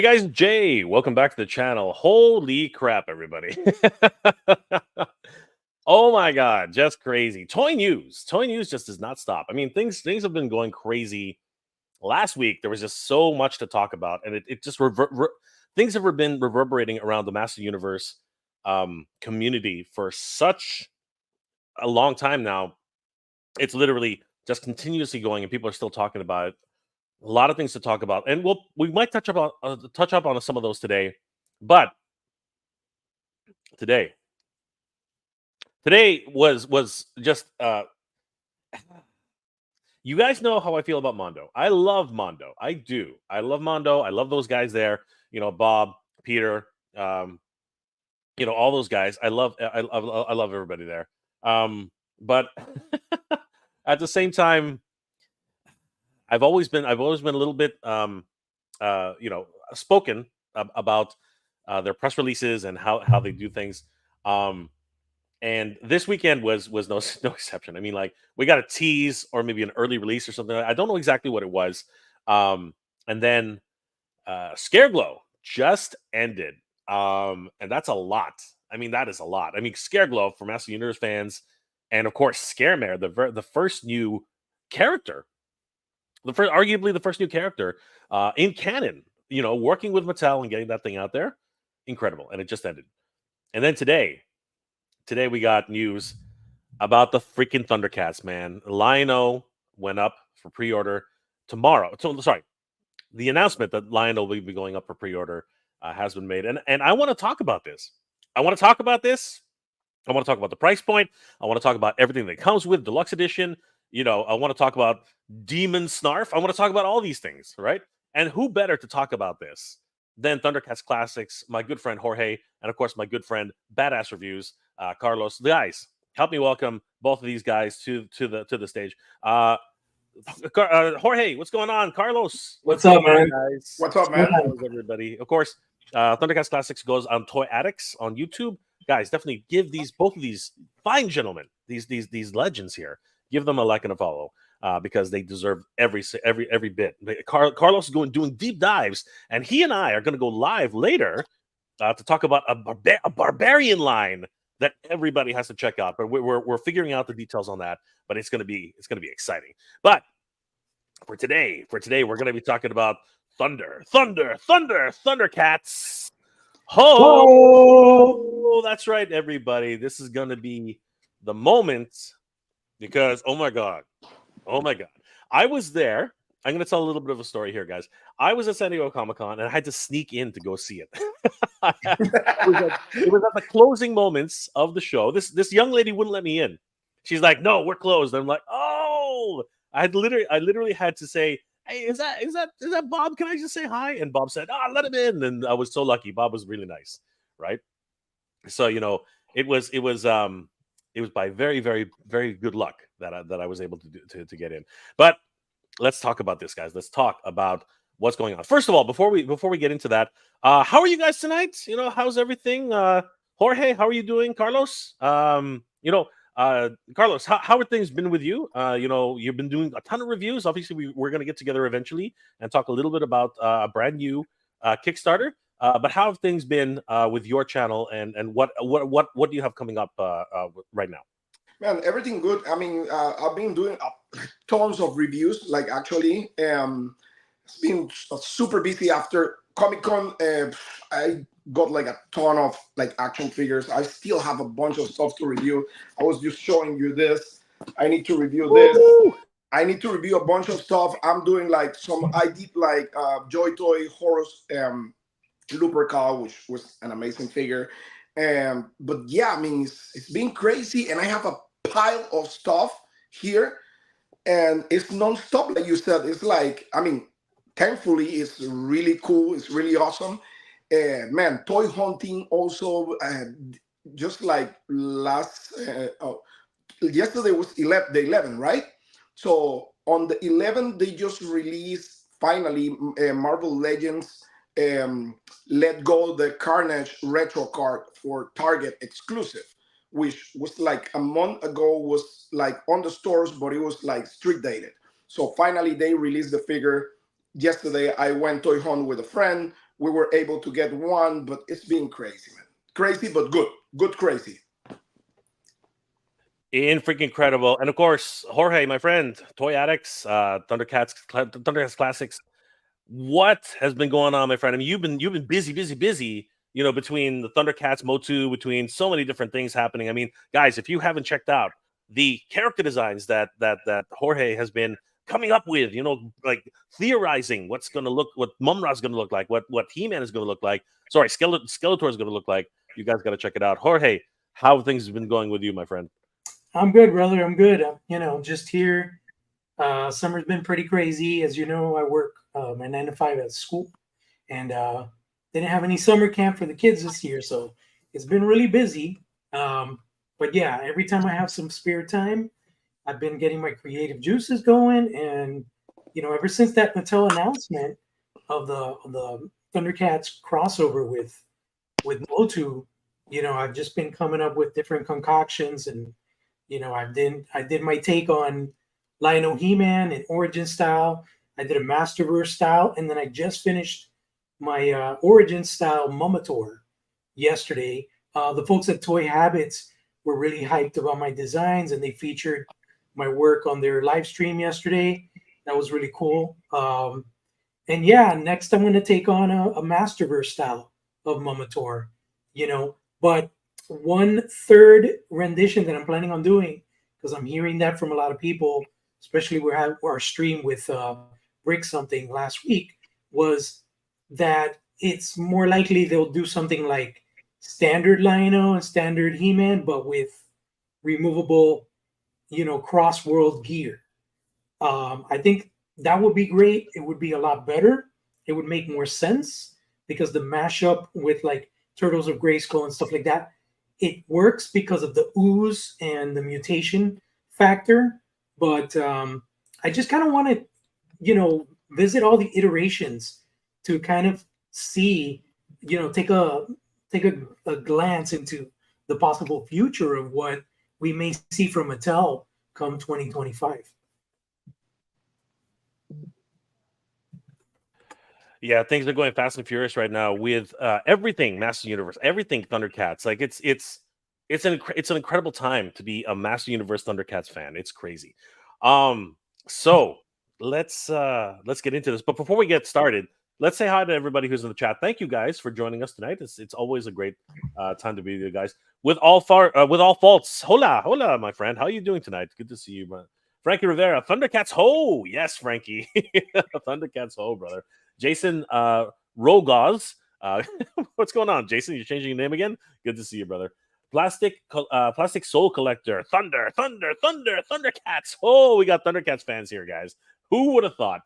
guys, Jay, welcome back to the channel. Holy crap, everybody. Oh my god, just crazy. Toy news. Toy news just does not stop. I mean, things have been going crazy. Last week there was just so much to talk about, and it just things have been reverberating around the Master Universe community for such a long time now. It's literally just continuously going, and people are still talking about it. A lot of things to talk about, and we might touch up on some of those today. But today, today was just you guys know how I feel about Mondo. I love Mondo. I do. I love Mondo. I love those guys there. You know, Bob, Peter, all those guys. I love everybody there. But at the same time, I've always been a little bit spoken about their press releases and how they do things. And this weekend was no no exception. I mean, like, we got a tease or maybe an early release or something. I don't know exactly what it was. And then Scareglow just ended. And that's a lot. I mean, that is a lot. I mean, Scareglow for Master Universe fans, and of course Scaremare, the first new character, arguably the first new character in canon. You know, working with Mattel and getting that thing out there, incredible. And it just ended. And then today we got news about the freaking Thundercats, man. Lion-O went up for pre-order tomorrow. So, sorry, the announcement that Lion-O will be going up for pre-order has been made. And I want to talk about this. I want to talk about the price point. I want to talk about everything that comes with Deluxe Edition. You know, I want to talk about Demon Snarf. I want to talk about all these things, right? And who better to talk about this than Thundercats Classics, my good friend Jorge, and of course my good friend Badass Reviews, Carlos. The guys, help me welcome both of these guys to the stage. Jorge, what's going on? Carlos, what's up, man? Guys? What's up, man? How's everybody? Of course, Thundercats Classics goes on Toy Addicts on YouTube. Guys, definitely give both of these fine gentlemen, these legends here, give them a like and a follow. Because they deserve every bit. Carlos is doing deep dives, and he and I are going to go live later to talk about a barbarian line that everybody has to check out. But we're figuring out the details on that. But it's going to be exciting. But for today, we're going to be talking about Thundercats. Oh, that's right, everybody. This is going to be the moment, because oh my god. I was there. I'm going to tell a little bit of a story here, guys. I was at San Diego Comic-Con, and I had to sneak in to go see it. It was at the closing moments of the show. This young lady wouldn't let me in. She's like, "No, we're closed." And I'm like, "Oh!" I literally had to say, "Hey, is that Bob? Can I just say hi?" And Bob said, "Ah, let him in." And I was so lucky. Bob was really nice, right? So it was by very, very, very good luck that I was able to get in. But let's talk about this, guys. Let's talk about what's going on. First of all, before we get into that, how are you guys tonight? You know, how's everything? Jorge, how are you doing? Carlos, Carlos, how have things been with you? You've been doing a ton of reviews. Obviously, we're going to get together eventually and talk a little bit about a brand new Kickstarter. But how have things been with your channel, and what do you have coming up right now? Man, everything good. I mean, I've been doing tons of reviews. Like, actually, it's been super busy after Comic-Con. I got like a ton of like action figures. I still have a bunch of stuff to review. I was just showing you this. I need to review this. Woo! I need to review a bunch of stuff. I'm doing like I did like Joy Toy Horus Lupercal, which was an amazing figure. But yeah, I mean, it's been crazy, and I have a pile of stuff here, and it's non-stop, like you said. It's like, I mean, thankfully, it's really cool. It's really awesome. Man, toy hunting also. Just like yesterday was the 11th, right? So on the 11th, they just released finally Marvel Legends. Let Go the Carnage retro card for Target exclusive, which was like a month ago, was like on the stores, but it was like street dated. So finally they released the figure yesterday. I went toy hunt with a friend. we were able to get one, but it's been crazy, man. Crazy, but good crazy. Freaking incredible. And of course, Jorge, my friend, Toy Addicts, Thundercats Classics. What has been going on, my friend? I mean, you've been busy, between the Thundercats, Motu, between so many different things happening. I mean, guys, if you haven't checked out the character designs that Jorge has been coming up with, like theorizing what Mumra's gonna look like, what He-Man is gonna look like. Sorry, Skeletor is gonna look like. You guys gotta check it out. Jorge, how have things been going with you, my friend? I'm good, brother. I'm good. Just here. Summer's been pretty crazy. As you know, I work my 9 to 5 at school, and didn't have any summer camp for the kids this year, so it's been really busy. But yeah, every time I have some spare time, I've been getting my creative juices going, and ever since that Mattel announcement of the Thundercats crossover with Motu, I've just been coming up with different concoctions, and I did my take on Lion-O He-Man and Origin style. I did a Masterverse style, and then I just finished my Origin style Mumator yesterday. The folks at Toy Habits were really hyped about my designs, and they featured my work on their live stream yesterday. That was really cool. And yeah, next I'm going to take on a Masterverse style of Mumator, But 1/3 rendition that I'm planning on doing, because I'm hearing that from a lot of people, especially we had our stream with Brick Something last week, was that it's more likely they'll do something like standard Lion-O and standard He-Man, but with removable, cross-world gear. I think that would be great. It would be a lot better. It would make more sense because the mashup with like Turtles of Grayskull and stuff like that, it works because of the ooze and the mutation factor. But I just kind of want to, visit all the iterations to kind of see, take a glance into the possible future of what we may see from Mattel come 2025. Yeah, things are going fast and furious right now with everything Master Universe, everything Thundercats. Like it's an incredible time to be a Master Universe Thundercats fan. It's crazy. So let's get into this. But before we get started, let's say hi to everybody who's in the chat. Thank you guys for joining us tonight. It's always a great time to be with you guys. With all faults, hola, my friend. How are you doing tonight? Good to see you, man. Frankie Rivera, Thundercats ho! Yes, Frankie, Thundercats ho, brother. Jason Rogoz, what's going on, Jason? You're changing your name again? Good to see you, brother. Plastic Soul Collector, Thundercats. Oh, we got Thundercats fans here, guys. Who would have thought?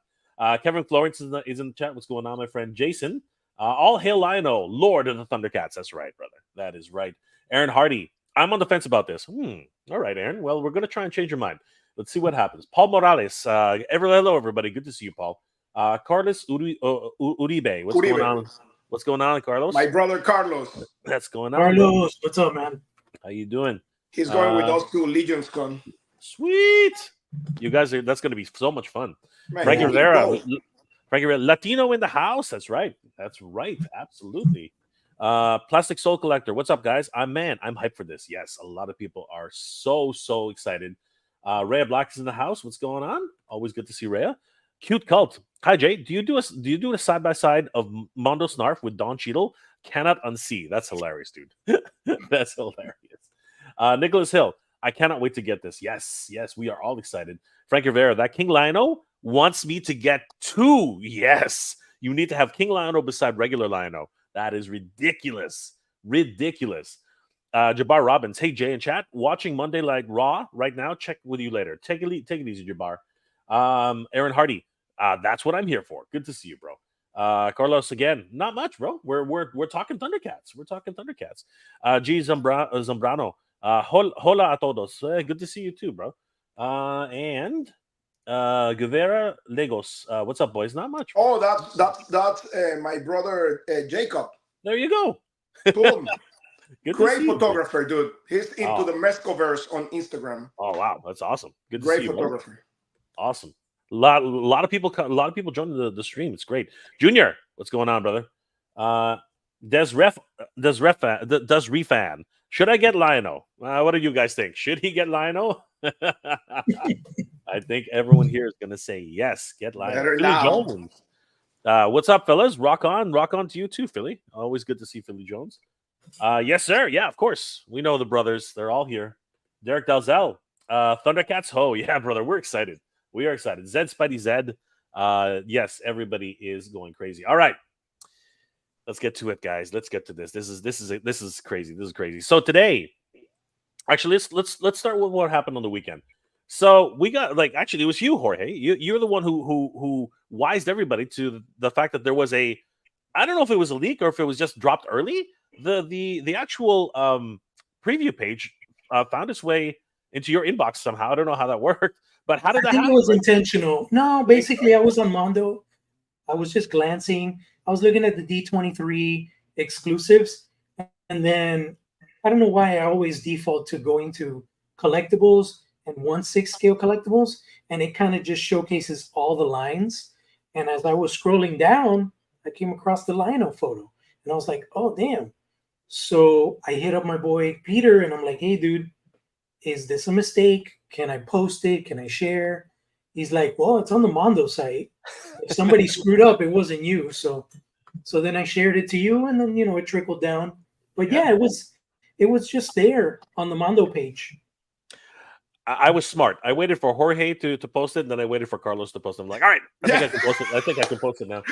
Kevin Florence is in the chat. What's going on, my friend Jason? All hail Lion-O, Lord of the Thundercats. That's right, brother. That is right. Aaron Hardy, I'm on the fence about this. All right, Aaron. Well, we're going to try and change your mind. Let's see what happens. Paul Morales. Hello, everybody. Good to see you, Paul. Carlos Uribe. What's going on? What's going on, Carlos? My brother Carlos. That's going on. Carlos, what's up, man? How you doing? He's going with us to Legion's Con. Sweet. You guys are. That's going to be so much fun. Man, Frankie Rivera, Latino in the house. That's right. Absolutely. Plastic Soul Collector. What's up, guys? I'm hyped for this. Yes, a lot of people are so excited. Rhea Black is in the house. What's going on? Always good to see Rhea. Cute Cult. Hi, Jay. Do you do a side by side of Mondo Snarf with Don Cheadle? Cannot unsee. That's hilarious, dude. That's hilarious. Nicholas Hill. I cannot wait to get this. Yes, we are all excited. Frank Rivera. That King Lion-O wants me to get 2. Yes, you need to have King Lion-O beside regular Lion-O. That is ridiculous. Jabbar Robbins. Hey, Jay and chat. Watching Monday Night Raw right now. Check with you later. Take it easy, Jabbar. Aaron Hardy. That's what I'm here for. Good to see you, bro. Carlos again. Not much, bro. We're talking Thundercats. G Zambrano. Hola a todos. Good to see you too, bro. And Guevara Legos. What's up, boys? Not much. Bro. Oh, that's my brother Jacob. There you go. Boom. Great photographer, dude. He's into the Mescoverse on Instagram. Oh wow, that's awesome. Good to Great see you. Great photographer. Awesome. A lot of people joined the stream. It's great. Junior, what's going on, brother? Does Refan? Should I get Lionel? What do you guys think? Should he get Lionel? I think everyone here is going to say yes. Get Lionel. Better Philly now. Jones. What's up, fellas? Rock on to you too, Philly. Always good to see Philly Jones. Yes, sir. Yeah, of course. We know the brothers. They're all here. Derek Dalzell. Thundercats. Oh, yeah, brother. We're excited. We are excited. Zed Spidey Zed. Yes, everybody is going crazy. All right. Let's get to it, guys. Let's get to this. This is crazy. This is crazy. So today, actually, let's start with what happened on the weekend. So we got actually it was you, Jorge. You're the one who wised everybody to the fact that there was I don't know if it was a leak or if it was just dropped early. The actual preview page found its way into your inbox somehow. I don't know how that worked, but how did that happen? I think it was intentional. No, basically, I was on Mondo. I was just glancing. I was looking at the D23 exclusives, and then I don't know why I always default to going to collectibles and 1/6 scale collectibles, and it kind of just showcases all the lines. And as I was scrolling down, I came across the Lionel photo, and I was like, "Oh, damn!" So I hit up my boy Peter, and I'm like, "Hey, dude, is this a mistake? Can I post it? Can I share?" He's like, "Well, it's on the Mondo site. If somebody screwed up, it wasn't you." So then I shared it to you, and then it trickled down. But yeah, it was just there on the Mondo page. I was smart. I waited for Jorge to post it, and then I waited for Carlos to post it. I'm like, all right, I think I can post it. I think I can post it now.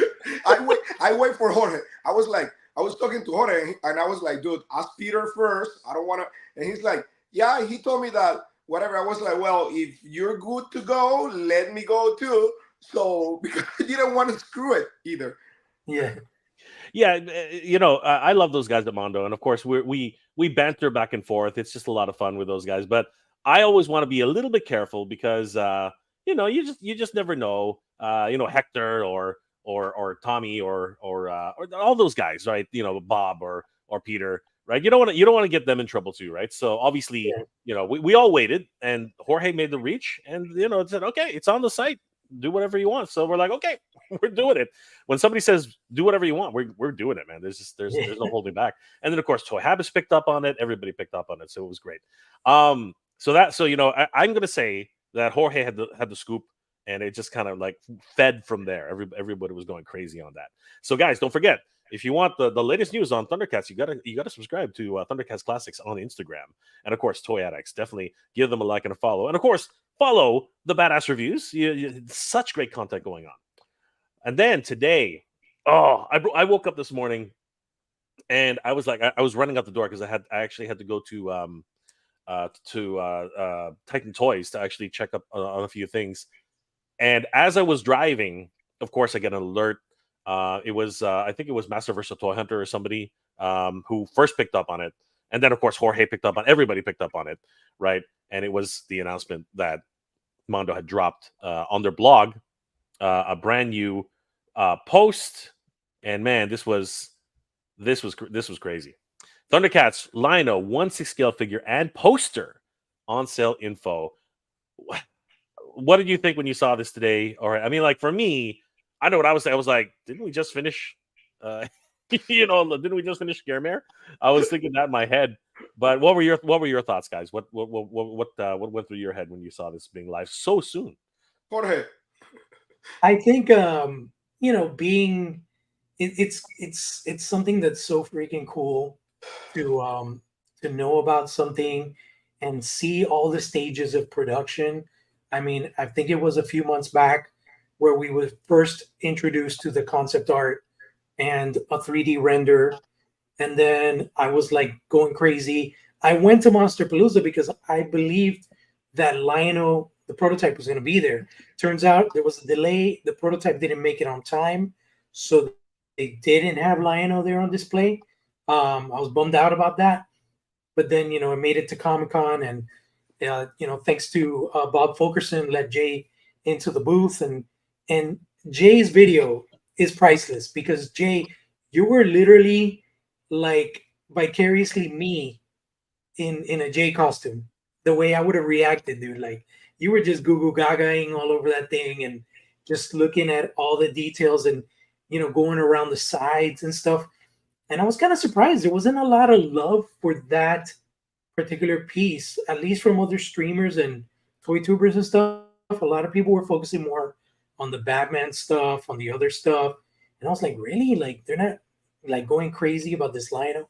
I wait for Jorge. I was talking to Jorge, and I was like, dude, ask Peter first. I don't want to. And he's like, yeah, he told me that whatever. I was like, well, if you're good to go, let me go too. So because I didn't want to screw it either. Yeah. I love those guys at Mondo, and of course we banter back and forth. It's just a lot of fun with those guys, but I always want to be a little bit careful because you just never know. Hector or Tommy or all those guys, right? Bob or Peter, right? You don't want to get them in trouble too, right? So obviously, we all waited, and Jorge made the reach, and it said, okay, it's on the site. Do whatever you want. So we're like, okay, we're doing it. When somebody says do whatever you want, we're doing it, man. There's no holding back. And then of course Toy Habits picked up on it. Everybody picked up on it, so it was great. I'm gonna say that Jorge had the scoop, and it just kind of like fed from there. Everybody was going crazy on that. So guys, don't forget, if you want the latest news on Thundercats, you gotta subscribe to Thundercats Classics on Instagram, and of course Toy Addicts. Definitely give them a like and a follow, and of course follow the Badass Reviews. Such great content going on. And then today, I woke up this morning, and I was like, I was running out the door because I actually had to go to Titan Toys to actually check up on a few things. And as I was driving, of course, I get an alert. It was I think it was Master Versa Toy Hunter or somebody who first picked up on it, and then of course Jorge picked up on. Everybody picked up on it, right? And it was the announcement that Mondo had dropped on their blog a brand new post, and man, this was crazy. Thundercats Lino 1/6 scale figure and poster on sale info. What did you think when you saw this today? Or I mean, like for me, I know what I was saying. I was like, didn't we just finish? Didn't we just finish Scaremare? I was thinking that in my head. But what were your thoughts, guys? What went through your head when you saw this being live so soon? Jorge, I think it's something that's so freaking cool to know about something and see all the stages of production. I mean, I think it was a few months back where we were first introduced to the concept art and a 3D render. And then I was like going crazy. I went to Monsterpalooza because I believed that Lionel, the prototype, was going to be there. Turns out there was a delay. The prototype didn't make it on time. So they didn't have Lionel there on display. I was bummed out about that. But then, I made it to Comic-Con, and, thanks to Bob Fulkerson, led Jay into the booth. And Jay's video is priceless because, Jay, you were literally like vicariously me in a Jay costume. The way I would have reacted, dude. Like, you were just goo gagaing all over that thing and just looking at all the details and, going around the sides and stuff. And I was kind of surprised. There wasn't a lot of love for that particular piece, at least from other streamers and toy tubers and stuff. A lot of people were focusing more on the Batman stuff, on the other stuff. And I was like, really? Like, they're not like going crazy about this Lionel?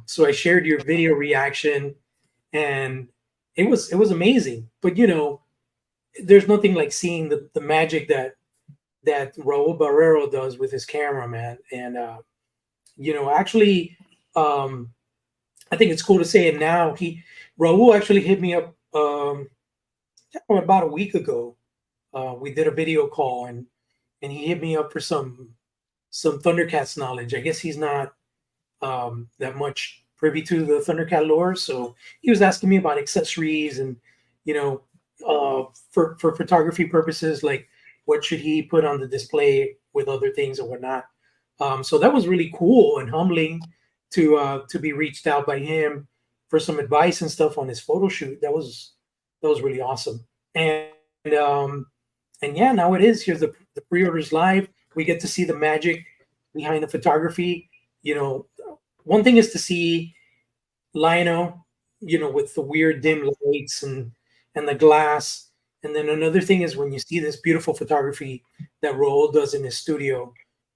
So I shared your video reaction, and it was amazing. But there's nothing like seeing the magic that Raul Barrero does with his camera, man. And actually, I think it's cool to say it now. Raul actually hit me up about a week ago. We did a video call, and he hit me up for some Thundercats knowledge. I guess he's not that much privy to the Thundercat lore, so he was asking me about accessories and for photography purposes, like what should he put on the display with other things and whatnot. So that was really cool and humbling to be reached out by him for some advice and stuff on his photo shoot. That was really awesome. And yeah, now it is. Here's the pre-orders live. We get to see the magic behind the photography. One thing is to see Lionel, with the weird dim lights and the glass. And then another thing is when you see this beautiful photography that Raul does in his studio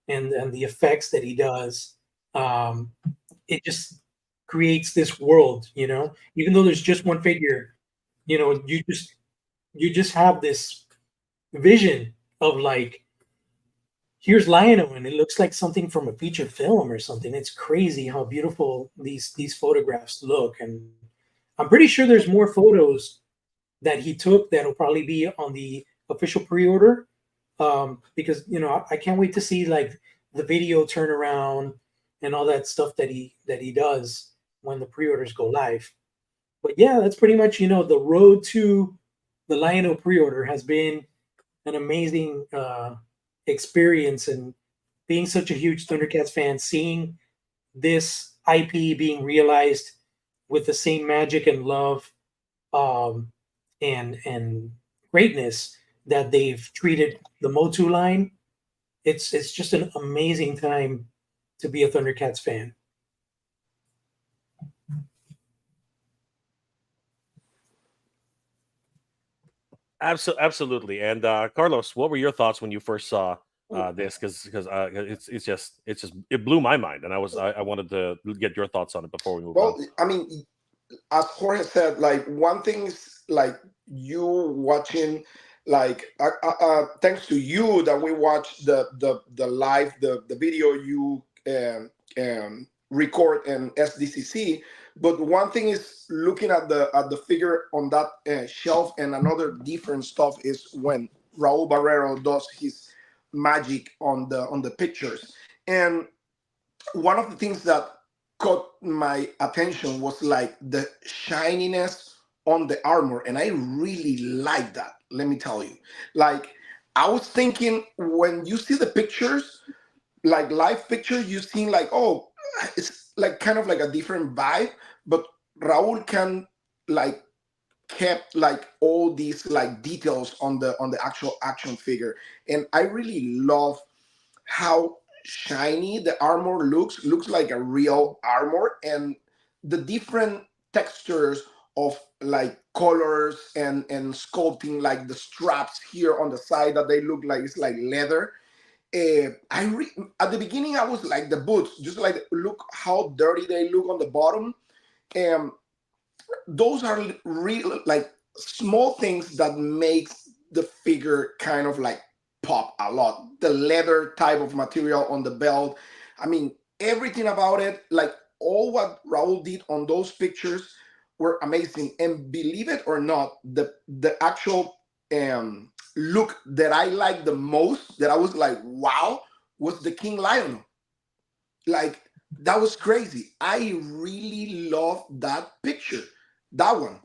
and the effects that he does, it just creates this world, even though there's just one figure, you just have this vision of like, here's Lionel, and it looks like something from a feature film or something. It's crazy how beautiful these photographs look. And I'm pretty sure there's more photos that he took that'll probably be on the official pre-order, because I can't wait to see like the video turnaround and all that stuff that he does when the pre-orders go live. But yeah, that's pretty much the road to the Lionel pre-order has been an amazing experience, and being such a huge Thundercats fan, seeing this IP being realized with the same magic and love and greatness that they've treated the Motu line. It's just an amazing time to be a Thundercats fan. Absolutely. And Carlos, what were your thoughts when you first saw this? Because it blew my mind, and I wanted to get your thoughts on it before we move on. Well, I mean, as Jorge said, like one thing is like you watching, like thanks to you that we watched the live the video you record in SDCC. But one thing is looking at the figure on that shelf, and another different stuff is when Raul Barrero does his magic on the pictures. And one of the things that caught my attention was like the shininess on the armor, and I really like that. Let me tell you, like I was thinking when you see the pictures, like live pictures, you seem like, oh, it's like kind of like a different vibe, but Raul can like kept like all these like details on the actual action figure, and I really love how shiny the armor looks like a real armor, and the different textures of like colors and sculpting, like the straps here on the side that they look like it's like leather. At the beginning I was like the boots, just like look how dirty they look on the bottom. Those are real like small things that makes the figure kind of like pop a lot. The leather type of material on the belt, I mean everything about it, like all what Raul did on those pictures were amazing. And believe it or not, the actual look that I liked the most, that I was like wow, was the King Lionel. Like that was crazy. I really love that picture. That one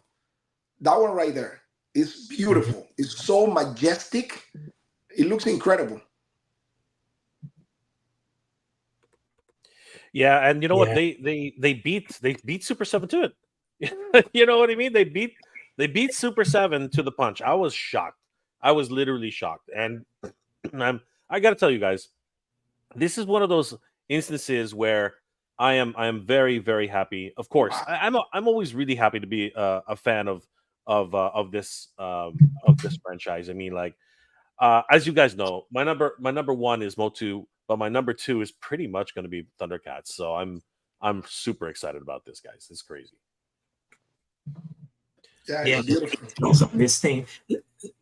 right there is beautiful. It's so majestic. It looks incredible. Yeah, and you know what? They beat Super 7 to it. You know what I mean? They beat Super 7 to the punch. I was shocked. I was literally shocked. And I got to tell you guys, this is one of those instances where I am very, very happy. Of course, I'm always really happy to be a fan of this franchise. I mean, like as you guys know, my number one is Motu, but my number two is pretty much going to be Thundercats. So I'm super excited about this, guys. It's crazy. Yeah, Yeah, it's beautiful. this thing.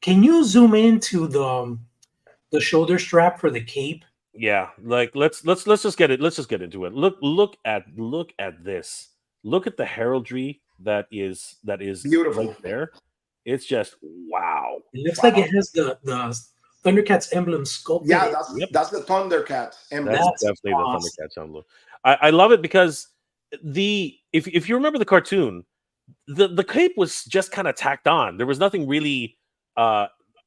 Can you zoom into the shoulder strap for the cape? Yeah, like let's just get it. Let's just get into it. Look at this. Look at the heraldry that is Beautiful. right there. It's just wow. It looks Wow. like it has the Thundercats emblem sculpted. Yeah, in. Yep. that's the Thundercats emblem. That's That's definitely awesome. the Thundercats emblem. I love it because if you remember the cartoon, the cape was just kind of tacked on. There was nothing really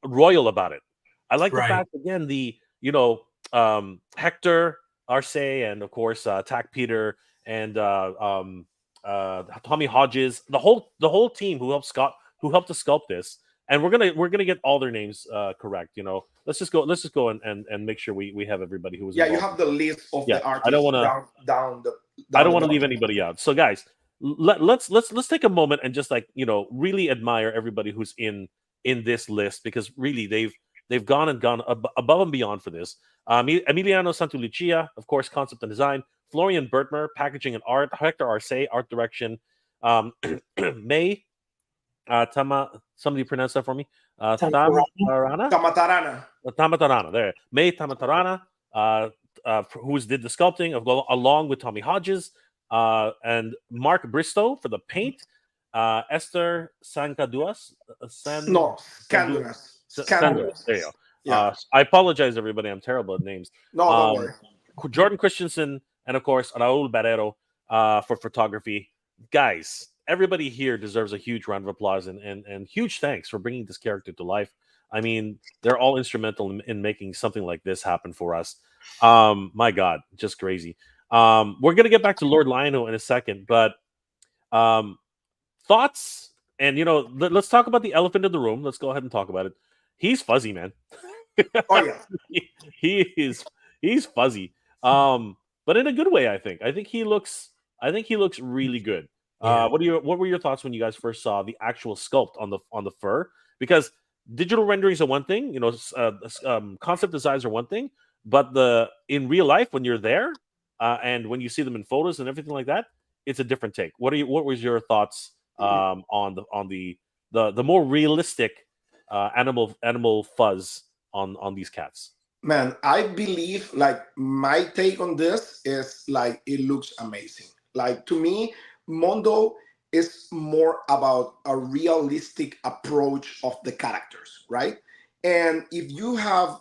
royal about it. I like the Right. fact again Hector Arce and of course Tack Peter and Tommy Hodges, the whole team who helped to sculpt this. And we're gonna get all their names correct. You know, let's just go and make sure we have everybody who was. Yeah, you involved. have the list of Yeah, the artists I don't wanna- down the. I don't the want to leave bottom. anybody out. So guys, let's take a moment and just like really admire everybody who's in this list, because really they've gone above and beyond for this. Emiliano Santulicia, of course, concept and design. Florian Bertmer, packaging and art. Hector Arce, art direction. May somebody pronounce that for me. Tamatarana? Tamatarana. There. May Tamatarana, who did the sculpting along with Tommy Hodges, and Mark Bristow for the paint. Esther Sancaduas. No, Scanduras. There you go. Yeah. I apologize, everybody. I'm terrible at names. No, don't worry. Jordan Christensen, and of course Raul Barrero for photography. Guys, everybody here deserves a huge round of applause and huge thanks for bringing this character to life. I mean, they're all instrumental in making something like this happen for us. My God, just crazy. We're gonna get back to Lord Lionel in a second, but thoughts, and let's talk about the elephant in the room. Let's go ahead and talk about it. He's fuzzy, man. Oh yeah. he's fuzzy. But in a good way, I think. I think he looks really good. Yeah. What were your thoughts when you guys first saw the actual sculpt on the fur? Because digital renderings are one thing, concept designs are one thing, but in real life when you're there, and when you see them in photos and everything like that, it's a different take. What was your thoughts on the more realistic animal fuzz on these cats? Man, I believe like my take on this is like it looks amazing. Like to me, Mondo is more about a realistic approach of the characters, right? And if you have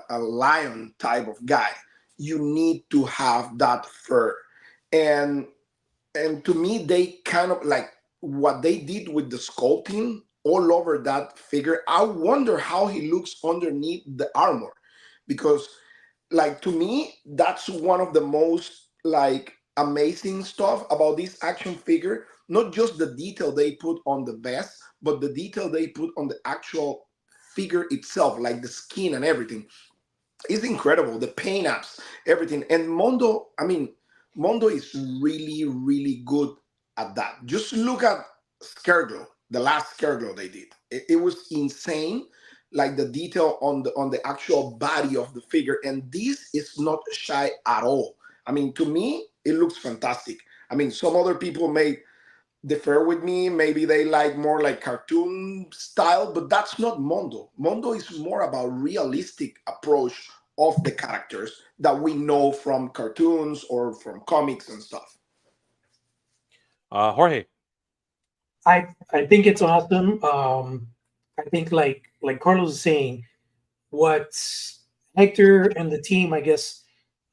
a lion type of guy, you need to have that fur. And to me, they kind of like what they did with the sculpting all over that figure. I wonder how he looks underneath the armor, because like to me, that's one of the most like amazing stuff about this action figure. Not just the detail they put on the vest, but the detail they put on the actual figure itself, like the skin and everything. It's incredible. The paint apps, everything. And Mondo, I mean, Mondo is really, really good at that. Just look at Scareglow, the last Scareglow they did. It was insane, like the detail on the actual body of the figure. And this is not shy at all. I mean, to me, it looks fantastic. I mean, some other people may differ with me. Maybe they like more like cartoon style, but that's not Mondo. Mondo is more about realistic approach of the characters that we know from cartoons or from comics and stuff. Jorge. I think it's awesome. I think like Carlos is saying, what Hector and the team, I guess,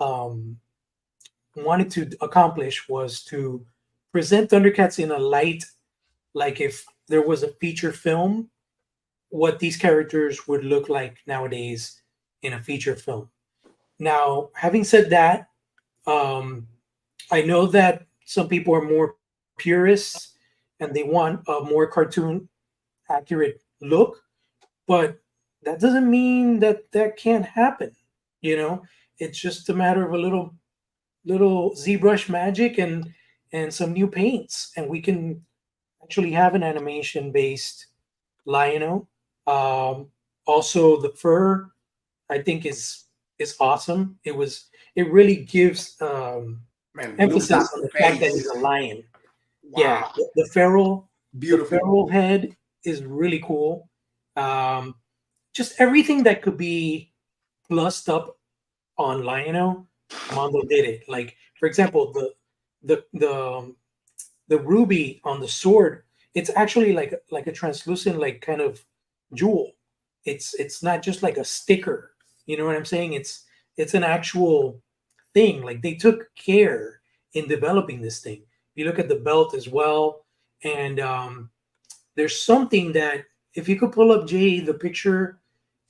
wanted to accomplish was to present Thundercats in a light, like if there was a feature film, what these characters would look like nowadays in a feature film. Now, having said that, I know that some people are more purists and they want a more cartoon accurate look, but that doesn't mean that can't happen. It's just a matter of a little little ZBrush magic and some new paints, and we can actually have an animation based Lionel. Also, the fur I think is awesome. It really gives Man, look at emphasis on that the fact that he's face. a lion. Yeah, Wow, the feral beautiful. head is really cool. Um, just everything that could be plussed up on Lionel, Mondo did it. Like for example, the the um, the ruby on the sword, it's actually like a translucent like kind of jewel. It's not just like a sticker. You know what I'm saying? It's an actual thing. Like they took care in developing this thing. You look at the belt as well, and there's something that if you could pull up Jay the picture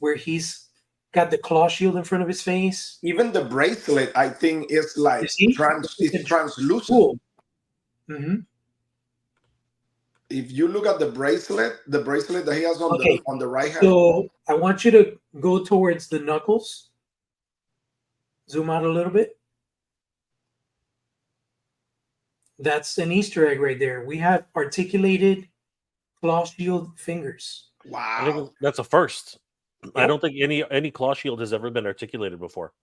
where he's got the claw shield in front of his face. Even the bracelet, I think, is You like see, it's translucent. cool. Hmm. If you look at the bracelet that he has Okay, on the right hand. so I want you to go towards the knuckles. Zoom out a little bit. That's an Easter egg right there. We have articulated claw shield fingers. I think Wow. that's a first. I Yep. don't think any claw shield has ever been articulated before.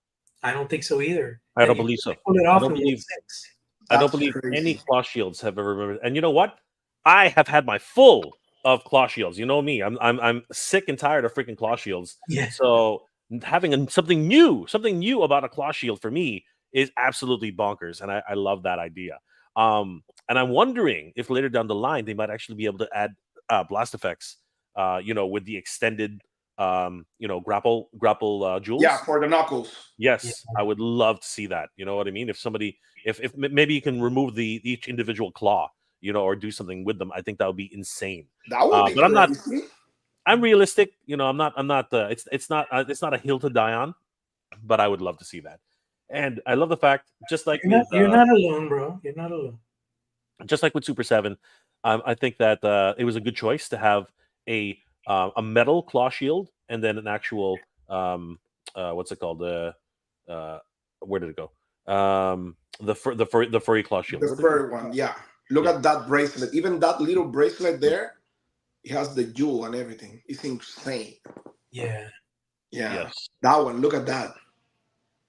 I don't think so either. I don't And you believe so. pull it I off don't in believe 1/6. I don't That's believe any crazy. claw shields have ever been. And you know what? I have had my full of claw shields. You know me. I'm sick and tired of freaking claw shields. Yeah. So having something new about a claw shield for me is absolutely bonkers, and I love that idea. And I'm wondering if later down the line they might actually be able to add blast effects. With the extended grapple jewels. Yeah, for the knuckles. Yeah. Yes, I would love to see that. You know what I mean? If somebody, if maybe you can remove each individual claw, or do something with them, I think that would be insane. That would be But I'm not. crazy. I'm realistic. I'm not. I'm not. It's not. It's not a hill to die on. But I would love to see that. And I love the fact, You're not alone, bro. You're not alone. just like with Super 7, I think that it was a good choice to have a metal claw shield and then an actual what's it called? Where did it go? The furry claw shield. The third one, yeah. Look Yeah. at that bracelet. Even that little bracelet there, it has the jewel and everything. It's insane. Yeah. Yeah. Yes. That one, look at that.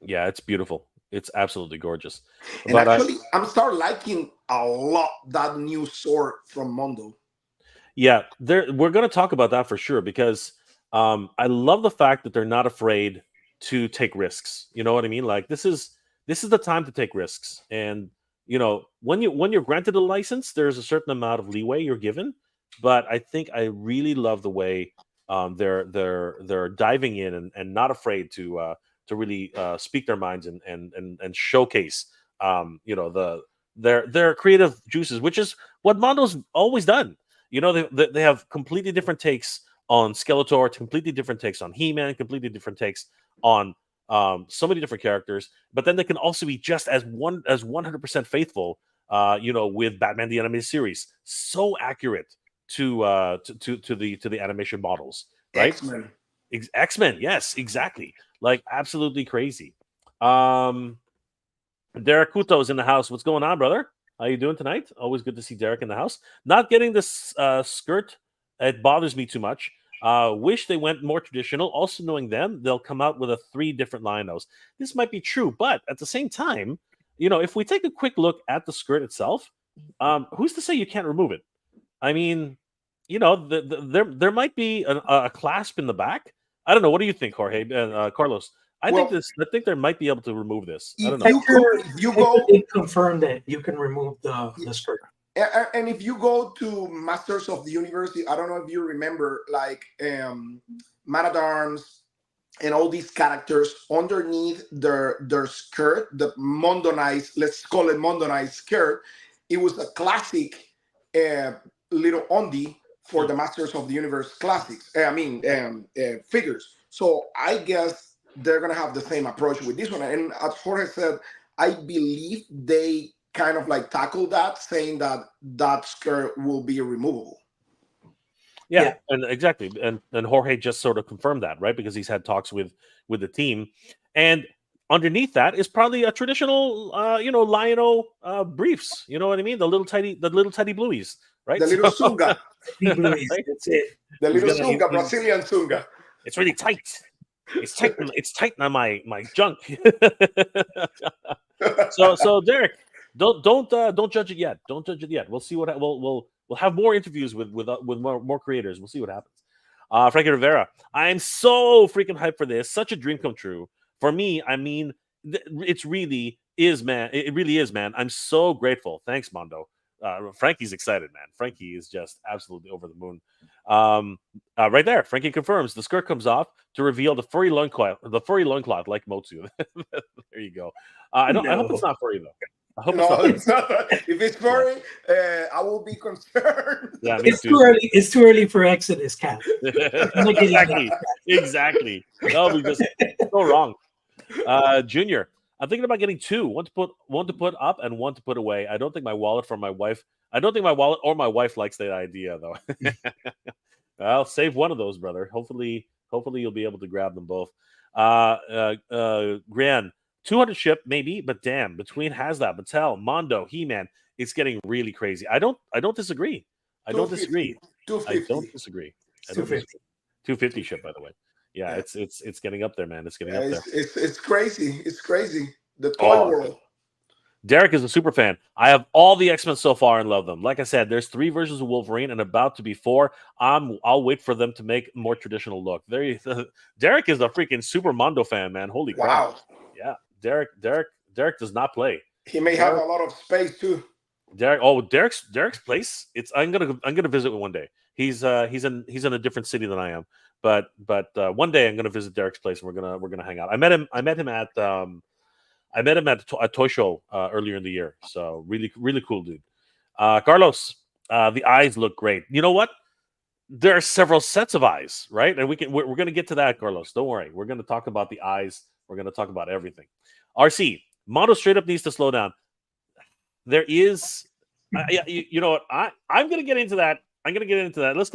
Yeah, it's beautiful. It's absolutely gorgeous. And But actually, I'm start liking a lot that new sword from Mondo. yeah, we're going to talk about that for sure because I love the fact that they're not afraid to take risks. You know what I mean? Like this is the time to take risks, and when you're granted a license, there's a certain amount of leeway you're given. But I think I really love the way they're diving in and not afraid to really speak their minds and showcase their creative juices, which is what Mondo's always done. They have completely different takes on Skeletor, completely different takes on He-Man, completely different takes on so many different characters. But then they can also be just as 100% faithful, with Batman the Animated Series, so accurate to the animation models, right? X-Men. X-Men, yes, exactly, like absolutely crazy. Derek Kuto is in the house. What's going on, brother? How you doing tonight? Always good to see Derek in the house. Not getting this skirt, it bothers me too much. Wish they went more traditional. Also, knowing them, they'll come out with 3 different Lionos. This might be true, but at the same time, if we take a quick look at the skirt itself, who's to say you can't remove it? I mean, there might be a clasp in the back. I don't know. What do you think, Jorge and Carlos? I Well, think they might be able to remove this. I don't if know. you go, Did confirm that you can remove the skirt. and if you go to Masters of the Universe, I don't know if you remember, like Man at Arms and all these characters underneath their skirt, the Mondonized, let's call it Mondonized skirt. It was a classic little undie for the Masters of the Universe classics. Figures. So I guess they're gonna have the same approach with this one. And as Jorge said, I believe they kind of like tackle that, saying that that skirt will be removable. Yeah, and exactly, and Jorge just sort of confirmed that, right? Because he's had talks with the team, and underneath that is probably a traditional, Lion-O briefs. You know what I mean? The little tiny blueies, right? The little sunga. Right? That's it. The little He's gonna- sunga, Brazilian sunga. It's really tight. It's tight. It's tight on my junk. So Derek, don't judge it yet. Don't judge it yet. We'll see what we'll have more interviews with more creators. We'll see what happens. Frankie Rivera, I'm so freaking hyped for this. Such a dream come true for me. I mean, it really is, man. It really is, man. I'm so grateful. Thanks, Mondo. Frankie's excited, man. Frankie is just absolutely over the moon. Right there, Frankie confirms the skirt comes off to reveal the furry loincloth. Like Motsu. There you go. I hope it's not furry though. I hope it's not. If it's furry, I will be concerned. Yeah, me It's too. too early. It's too early for Exodus, Cat. Exactly. No, we just so wrong. Junior, I'm thinking about getting two. One to put up and one to put away. I don't think my wallet or my wife likes that idea though. I'll save one of those, brother. Hopefully you'll be able to grab them both. Gran, 200 ship maybe, but damn, between Hasla, Mattel, Mondo, He-Man, it's getting really crazy. I don't disagree. I don't disagree. 250 ship, by the way. Yeah, it's getting up there, man. It's getting up there. It's crazy. It's crazy. The toy world. Derek is a super fan. I have all the X-Men so far and love them. Like I said, there's 3 versions of Wolverine and about to be 4. I'll wait for them to make a more traditional look. Derek is a freaking super Mondo fan, man. Holy crap. Yeah. Derek does not play. He may have a lot of space too. Derek's place. I'm gonna visit one day. He's in a different city than I am. But one day I'm gonna visit Derek's place and we're gonna hang out. I met him at a toy show earlier in the year. So really, really cool dude. Carlos, the eyes look great. You know what? There are several sets of eyes, right? And we're gonna get to that, Carlos. Don't worry. We're gonna talk about the eyes. We're gonna talk about everything. RC, Mondo straight up needs to slow down. There is, you know what? I'm gonna get into that. Let's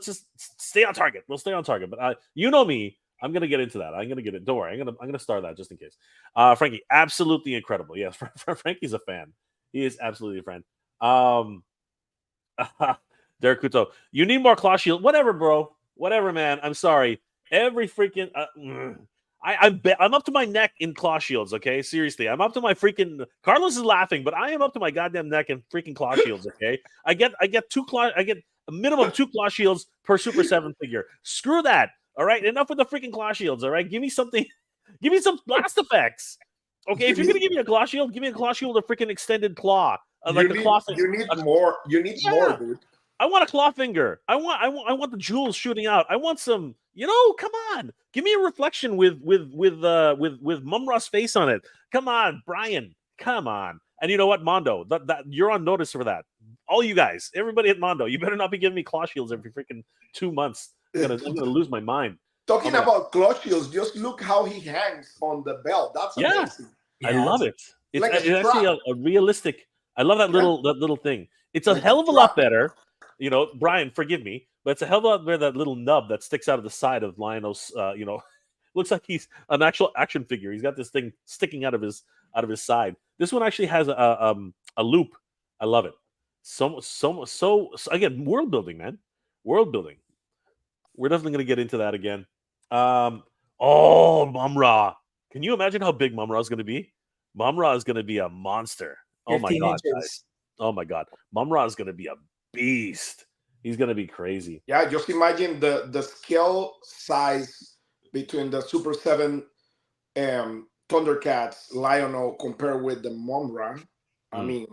just stay on target. We'll stay on target. But you know me. I'm gonna get into that. I'm gonna get it. Don't worry. I'm gonna start that just in case. Frankie, absolutely incredible. Yes, Frankie's a fan. He is absolutely a fan. Derek Kuto, you need more claw shield. Whatever, bro. Whatever, man. I'm sorry. Every freaking I'm up to my neck in claw shields. Okay, seriously, I'm up to my freaking. Carlos is laughing, but I am up to my goddamn neck in freaking claw shields. Okay, I get a minimum 2 claw shields per Super 7 figure. Screw that. All right, enough with the freaking claw shields. All right, give me something. Give me some blast effects. Okay, if you're gonna give me a claw shield, give me a claw shield with a freaking extended claw, like the claw. You need more. You need more, dude. I want a claw finger. I want the jewels shooting out. I want some. Come on. Give me a reflection with Mumra's face on it. Come on, Brian. Come on. And you know what, Mondo? That you're on notice for that. All you guys, everybody at Mondo, you better not be giving me claw shields every freaking 2 months. I'm gonna lose my mind. Talking about claw shields, just look how he hangs on the belt. That's amazing. I love it. It's, like it's actually a realistic. I love that little thing. It's a hell of a lot better. Brian, forgive me, but it's a hell of a lot better that little nub that sticks out of the side of Lionel's. Looks like he's an actual action figure. He's got this thing sticking out of his side. This one actually has a loop. I love it. So again, world building, man. World building. We're definitely going to get into that again. Mumra. Can you imagine how big Mumra is going to be? Mumra is going to be a monster. Oh my god, guys. Oh my god. Mumra is going to be a beast. He's going to be crazy. Yeah, just imagine the scale size between the Super 7 Thundercats Lion-O compared with the Mumra. I mean,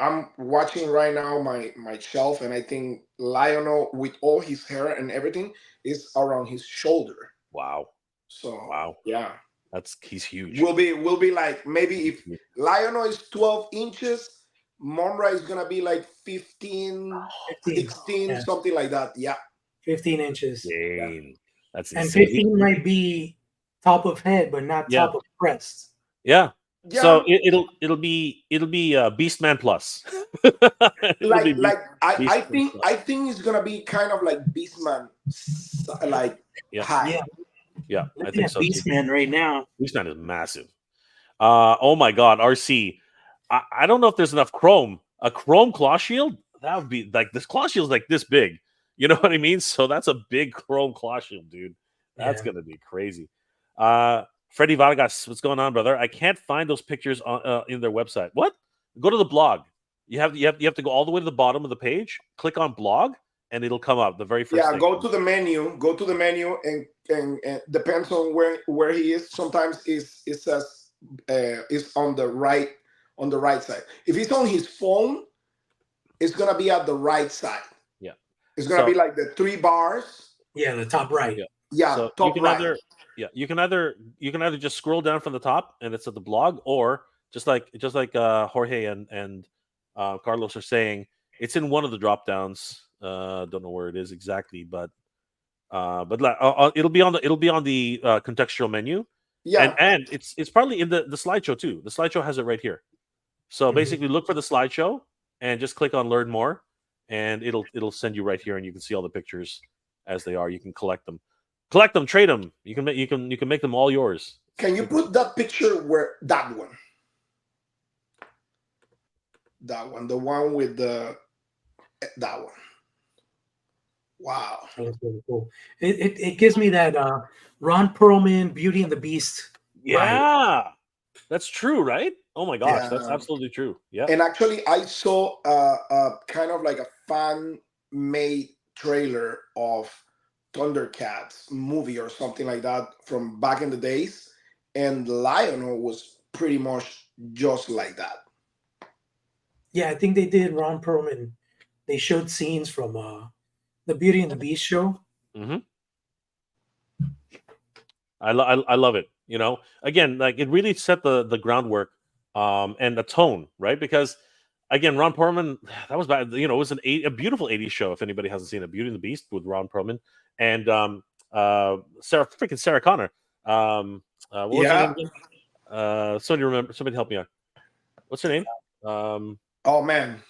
I'm watching right now my shelf, and I think Lion-O with all his hair and everything is around his shoulder. Wow. So wow. Yeah. He's huge. We'll be like, maybe if Lion-O is 12 inches, Mumra is gonna be like 15 16, something like that. Yeah. 15 inches. Dang. That's and insane. 15 might be top of head, but not top of breast. Yeah. So it'll be Beastman Plus. I think it's gonna be kind of like Beastman, like high. Yeah, I Looking think at so too. Beastman right now. Beastman is massive. Oh my God, RC. I don't know if there's enough chrome. A chrome claw shield? That would be like this claw shield's like this big. You know what I mean? So that's a big chrome claw shield, dude. That's gonna be crazy. Freddie Vargas, what's going on, brother? I can't find those pictures on in their website. What? Go to the blog. You have to go all the way to the bottom of the page, click on blog, and it'll come up the very first thing. Go to the menu. Go to the menu, and depends on where he is. Sometimes it says it's on the right side. If he's on his phone, it's gonna be at the right side. Yeah, it's gonna be like the 3 bars. Yeah, the top right. Yeah, so top right. You can either just scroll down from the top and it's at the blog, or just like Jorge and Carlos are saying, it's in one of the drop downs. Don't know where it is exactly, but it'll be on the contextual menu. Yeah, and it's probably in the slideshow too. The slideshow has it right here. So basically, look for the slideshow and just click on Learn More, and it'll send you right here, and you can see all the pictures as they are. You can collect them, trade them. You can make them all yours. Can you put that picture where that one, the one with that one? Wow, that's really cool. It gives me that Ron Perlman Beauty and the Beast. Yeah, that's true, right? Oh my gosh, that's absolutely true. Yeah. And actually, I saw kind of like a fan-made trailer of Thundercats movie or something like that from back in the days, and Lionel was pretty much just like that. Yeah, I think they did Ron Perlman. They showed scenes from the Beauty and the Beast show. Mm-hmm. I love it. You know, again, like it really set the groundwork and the tone, right? Because again, Ron Perlman, that was bad. You know, it was a beautiful '80s show. If anybody hasn't seen it, Beauty and the Beast with Ron Perlman and Sarah Connor. What was her name again? Somebody remember? Somebody help me out. What's her name? Oh man,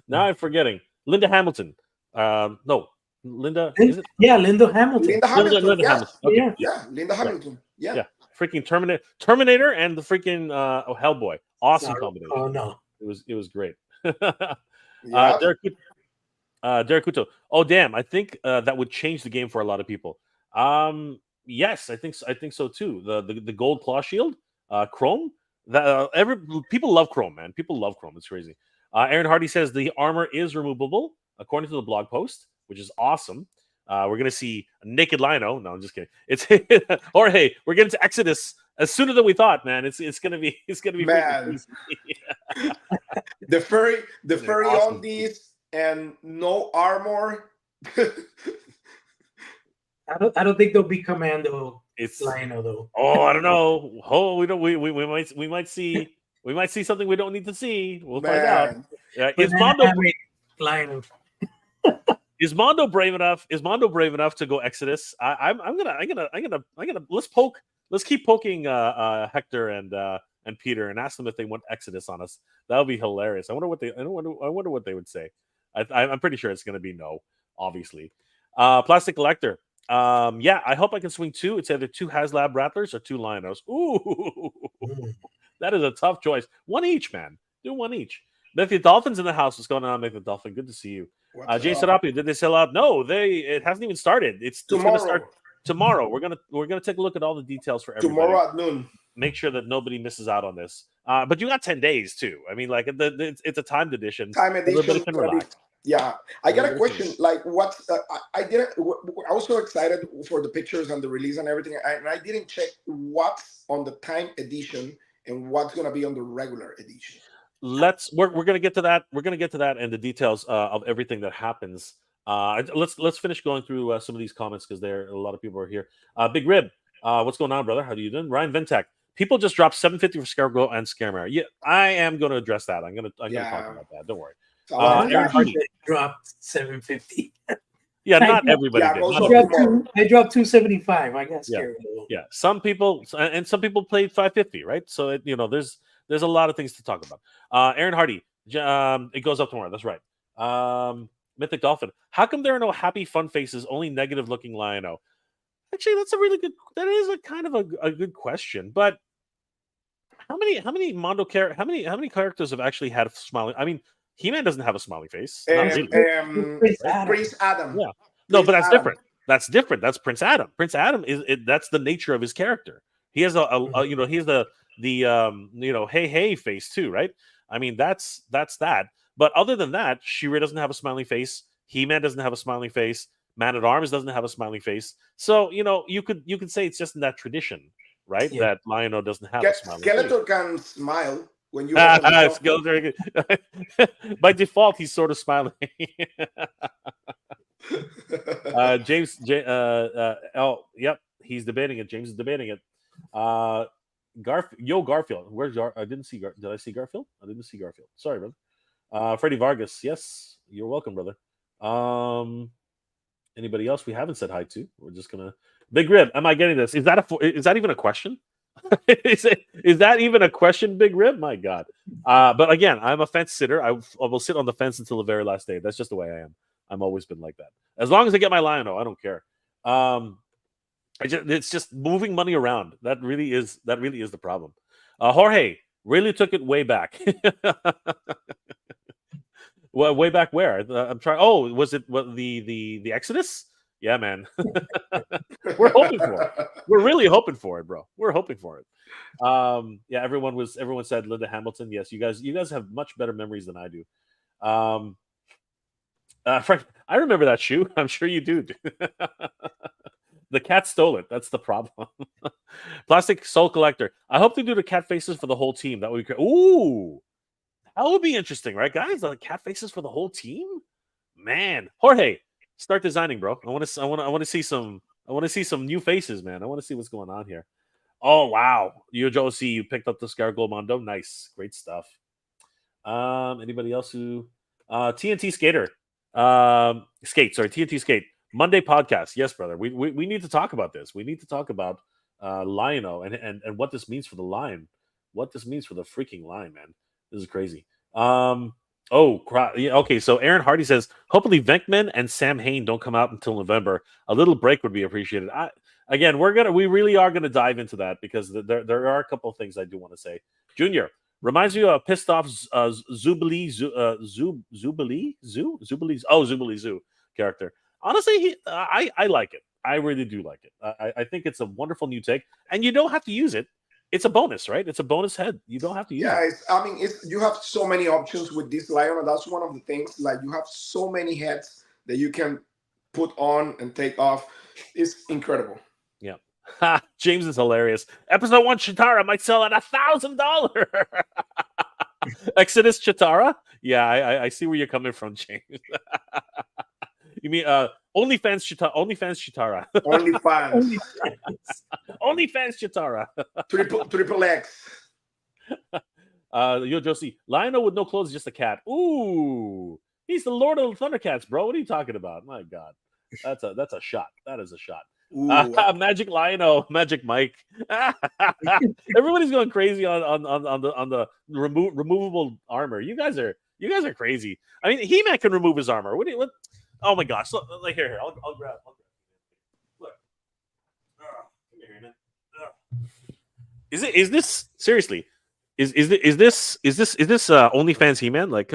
now I'm forgetting. Linda Hamilton. No, Linda. Linda Hamilton. Linda Hamilton. Linda Hamilton. Okay. Yeah, Linda Hamilton. Yeah. Freaking Terminator and the freaking Hellboy. Awesome combination. Oh no, it was great. Yeah. Derek Kuto. Oh damn, I think that would change the game for a lot of people. Yes, I think so too. The gold claw shield, chrome. People love chrome, man. People love chrome. It's crazy. Aaron Hardy says the armor is removable, according to the blog post, which is awesome. We're gonna see a naked Lino. No, I'm just kidding. It's Jorge. We're getting to Exodus sooner than we thought, man. It's gonna be man. the furry awesome. on these and no armor. I don't think they'll be Commando. It's Lino though. Oh, I don't know. Oh, we don't. We might see something we don't need to see. We'll find out. Is Lino? Is Mondo brave enough? Is Mondo brave enough to go Exodus? I'm gonna let's keep poking Hector and Peter and ask them if they want Exodus on us. That would be hilarious. I wonder what they would say. I'm pretty sure it's gonna be no, obviously. Plastic Collector. I hope I can swing 2. It's either 2 HasLab Rattlers or 2 Linos. Ooh, that is a tough choice. 1 each, man. Do 1 each. Matthew Dolphin's in the house. What's going on, Matthew Dolphin? Good to see you. Jay Serapi, did they sell out? No, it hasn't even started. It's going to start tomorrow. We're gonna take a look at all the details for everybody. Tomorrow at noon. Make sure that nobody misses out on this. But you got 10 days too. I mean, like it's a timed edition. Everybody can relax. Yeah, I got a question. Like, what's I was so excited for the pictures and the release and everything, and I didn't check what's on the time edition and what's gonna be on the regular edition. We're gonna get to that. We're gonna get to that and the details of everything that happens. Let's finish going through some of these comments because a lot of people are here. Big Rib, what's going on, brother? How do you doing? Ryan Ventek. People just dropped $750 for Scarecrow and Scaremare. Yeah, I am going to address that. I'm gonna talk about that. Don't worry. Aaron Hardy dropped $750. Yeah, not everybody did. I dropped $275. I guess. Yeah. Some people played $550, right? So there's a lot of things to talk about. Aaron Hardy, it goes up tomorrow. That's right. Mythic Dolphin. How come there are no happy fun faces, only negative looking Lionel? Actually, that's a really good. That is a kind of a good question. But how many Mondo how many characters have actually had smiling? I mean, He-Man doesn't have a smiley face. Not really. Prince Adam. Yeah. No, Prince but that's Adam. different. That's different. That's Prince Adam. Prince Adam that's the nature of his character. He has he has the hey face too, right? I mean, that's that. But other than that, She-Ra doesn't have a smiling face. He-Man doesn't have a smiling face. Man-at-Arms doesn't have a smiling face. So, you could say it's just in that tradition, right? Yeah. That Lion-O doesn't have a smiling Skeletor face. can smile when you open the door. Skeletor, by default, he's sort of smiling. James, yep, he's debating it. James is debating it. Garfield. Where's I didn't see. Did I see Garfield? I didn't see Garfield. Sorry, brother. Freddie Vargas. Yes, you're welcome, brother. Anybody else we haven't said hi to? We're just gonna. Big Rib. Am I getting this? Is that even a question? is that even a question, Big Rib? My God. But again, I'm a fence sitter. I will sit on the fence until the very last day. That's just the way I am. I've always been like that. As long as I get my Lion-O, I don't care. It's just moving money around. That really is the problem. Jorge really took it way back. Well, way back where? I'm trying. Oh, was it the Exodus? Yeah, man. We're hoping for it. We're really hoping for it, bro. We're hoping for it. Yeah, everyone said Linda Hamilton. Yes, you guys have much better memories than I do. Frank, I remember that shoe. I'm sure you do. The cat stole it. That's the problem. Plastic Soul Collector. I hope they do the cat faces for the whole team. That would be great. Ooh, that would be interesting, right, guys? The cat faces for the whole team. Man, Jorge, start designing, bro. I want to see some. I want to see some new faces, man. I want to see what's going on here. Oh wow, Josie, you picked up the Scarglow Mondo. Nice, great stuff. Anybody else who TNT Skater? TNT Skate Monday podcast. Yes, brother. We need to talk about this. We need to talk about Lion-O and what this means for the line. What this means for the freaking line, man. This is crazy. Okay. So Aaron Hardy says, hopefully Venkman and Sam Hain don't come out until November. A little break would be appreciated. We really are gonna dive into that because there are a couple of things I do want to say. Junior reminds me of a pissed off Zubili Zoo character. Honestly, I like it. I really do like it. I think it's a wonderful new take, and you don't have to use it. It's a bonus, right? It's a bonus head. You don't have to use it. You have so many options with this Lion, and that's one of the things. Like, you have so many heads that you can put on and take off. It's incredible. Yeah. James is hilarious. Episode 1 Chitara might sell at $1,000. Exodus Chitara? Yeah, I see where you're coming from, James. You mean OnlyFans Chitara? OnlyFans Chitara. Triple X. Josie, Lion-O with no clothes is just a cat. Ooh, he's the Lord of the Thundercats, bro. What are you talking about? My God, that's a shot. That is a shot. Magic Lion-O, Magic Mike. Everybody's going crazy on the removable armor. You guys are crazy. I mean, He-Man can remove his armor. What? Oh my gosh! Look, like here. I'll grab. Look. Come here, man. Is this seriously? Is this OnlyFans He-Man? Like,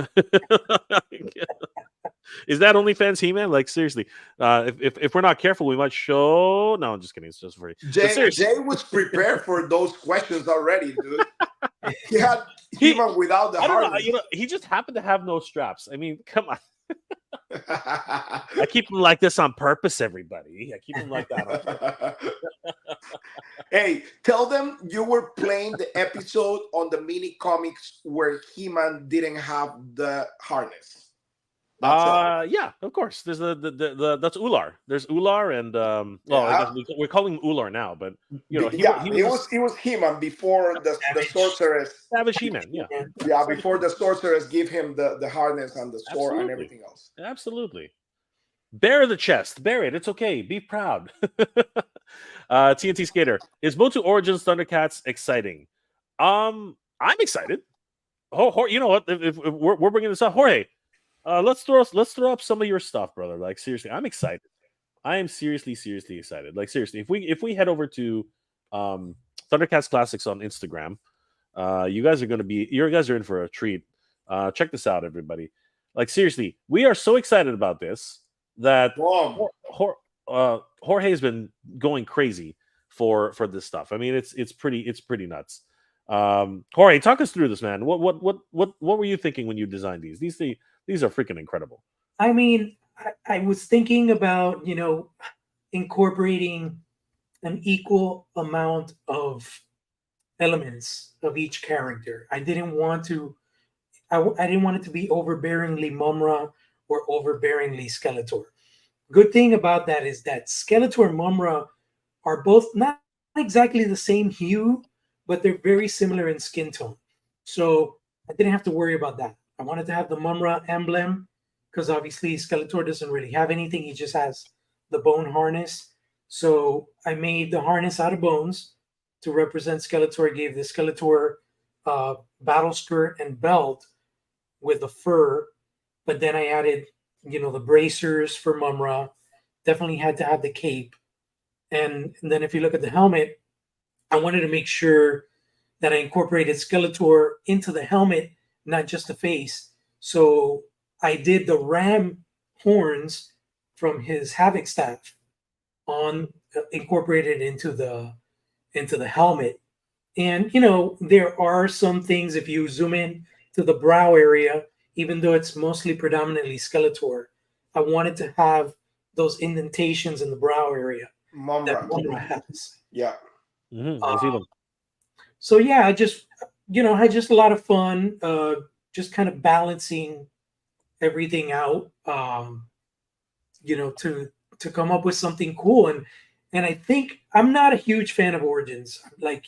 is that OnlyFans He-Man? Like, seriously, if we're not careful, we might show. No, I'm just kidding. It's just for you. Jay was prepared for those questions already, dude. He had He-Man without the harness. He just happened to have no straps. I mean, come on. I keep them like this on purpose, everybody. I keep them like that. Hey, tell them you were playing the episode on the mini comics where He-Man didn't have the harness. Yeah, of course. There's that's Ular. There's Ular and I guess we're calling him Ular now, but he was He-Man before the sorceress. Savage He-Man, yeah. Yeah, before the sorceress give him the harness and the sword and everything else. Absolutely. Bear the chest. Bear it. It's okay. Be proud. TNT Skater. Is Motu Origins Thundercats exciting? I'm excited. Oh, you know what? If we're bringing this up, Jorge. Let's throw up some of your stuff, brother. Like, seriously, I'm excited. I am seriously excited. Like seriously, if we head over to Thundercats Classics on Instagram, you guys are in for a treat. Check this out, everybody. Like seriously, we are so excited about this that Wow. Jorge's been going crazy for this stuff. I mean, it's pretty nuts. Jorge, talk us through this, man. What were you thinking when you designed these? These are freaking incredible. I mean, I was thinking about, incorporating an equal amount of elements of each character. I didn't want to. I didn't want it to be overbearingly Mumra or overbearingly Skeletor. Good thing about that is that Skeletor and Mumra are both not exactly the same hue, but they're very similar in skin tone. So I didn't have to worry about that. I wanted to have the Mumra emblem because obviously Skeletor doesn't really have anything. He just has the bone harness. So I made the harness out of bones to represent Skeletor. I gave the Skeletor battle skirt and belt with the fur, but then I added, the bracers for Mumra. Definitely had to have the cape. And then if you look at the helmet, I wanted to make sure that I incorporated Skeletor into the helmet, not just the face. So I did the ram horns from his Havoc staff incorporated into the helmet. And there are some things, if you zoom in to the brow area, even though it's mostly predominantly Skeletor, I wanted to have those indentations in the brow area that Mumra has. Yeah. I see them. So yeah, I just had just a lot of fun, just kind of balancing everything out, to come up with something cool. And I think I'm not a huge fan of Origins. Like,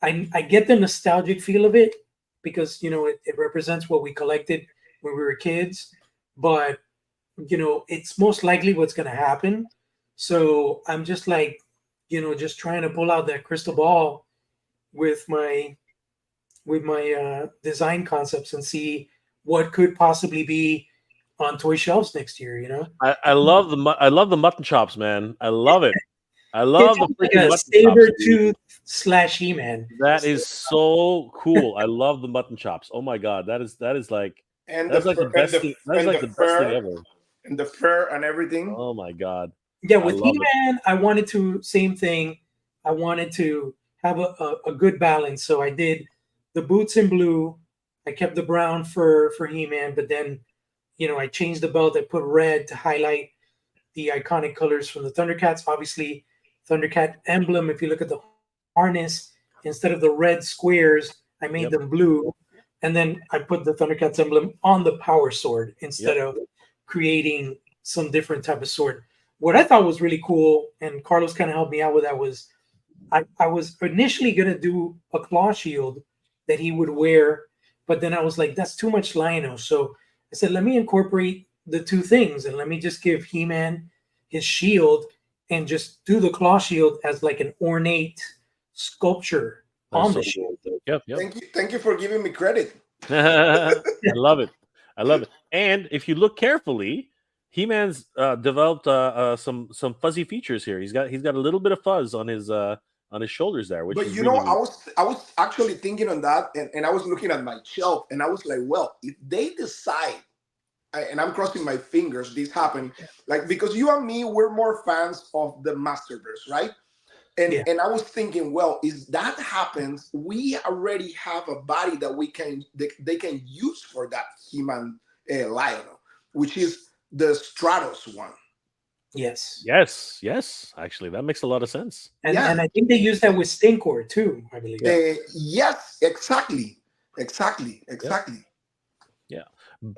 I get the nostalgic feel of it because, it represents what we collected when we were kids, but, it's most likely what's going to happen. So I'm just like, just trying to pull out that crystal ball with my design concepts and see what could possibly be on toy shelves next year. I love the mutton chops, man. I love it. I love the like freaking a mutton saber chops, dude. tooth / He-Man. That is so cool. I love the mutton chops. Oh my god, that is like the best thing. That's like the best thing ever. And the fur and everything. Oh my god. Yeah, with He-Man, I wanted to same thing. I wanted to have a good balance, so I did the boots in blue. I kept the brown for He-Man, but then I changed the belt. I put red to highlight the iconic colors from the Thundercats. Obviously, Thundercat emblem. If you look at the harness, instead of the red squares, I made them blue, and then I put the Thundercats emblem on the power sword instead of creating some different type of sword. What I thought was really cool, and Carlos kind of helped me out with that, was I was initially going to do a claw shield that he would wear, but then I was like, that's too much Lion-O. So I said, let me incorporate the two things, and let me just give He-Man his shield and just do the claw shield as like an ornate sculpture on the shield. Yep. Thank you for giving me credit. I love it. And if you look carefully, He-Man's developed some fuzzy features here. He's got a little bit of fuzz on his shoulders there. Which but is really I was actually thinking on that, and I was looking at my shelf, and I was like, well, if they decide, and I'm crossing my fingers, this happened, like, because you and me, we're more fans of the Masterverse, right? And I was thinking, well, if that happens, we already have a body that they can use for that He-Man Lion-O, which is the Stratos one. Yes. Actually, that makes a lot of sense. And I think they use that with Stinkor too, I believe. Yes, exactly. Yeah.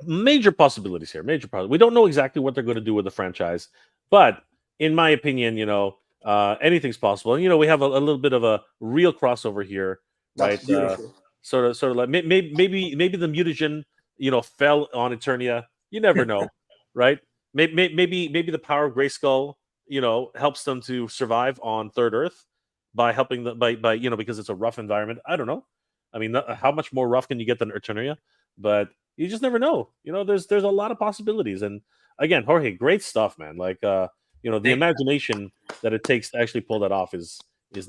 Major possibilities here. We don't know exactly what they're going to do with the franchise, but in my opinion, anything's possible. And we have a little bit of a real crossover here, right? Sort of like maybe the mutagen, fell on Eternia. You never know, right? Maybe the power of Grayskull, helps them to survive on Third Earth by helping them by because it's a rough environment. I don't know. I mean, how much more rough can you get than Eternia? But you just never know. There's a lot of possibilities. And again, Jorge, great stuff, man. Like, the imagination that it takes to actually pull that off is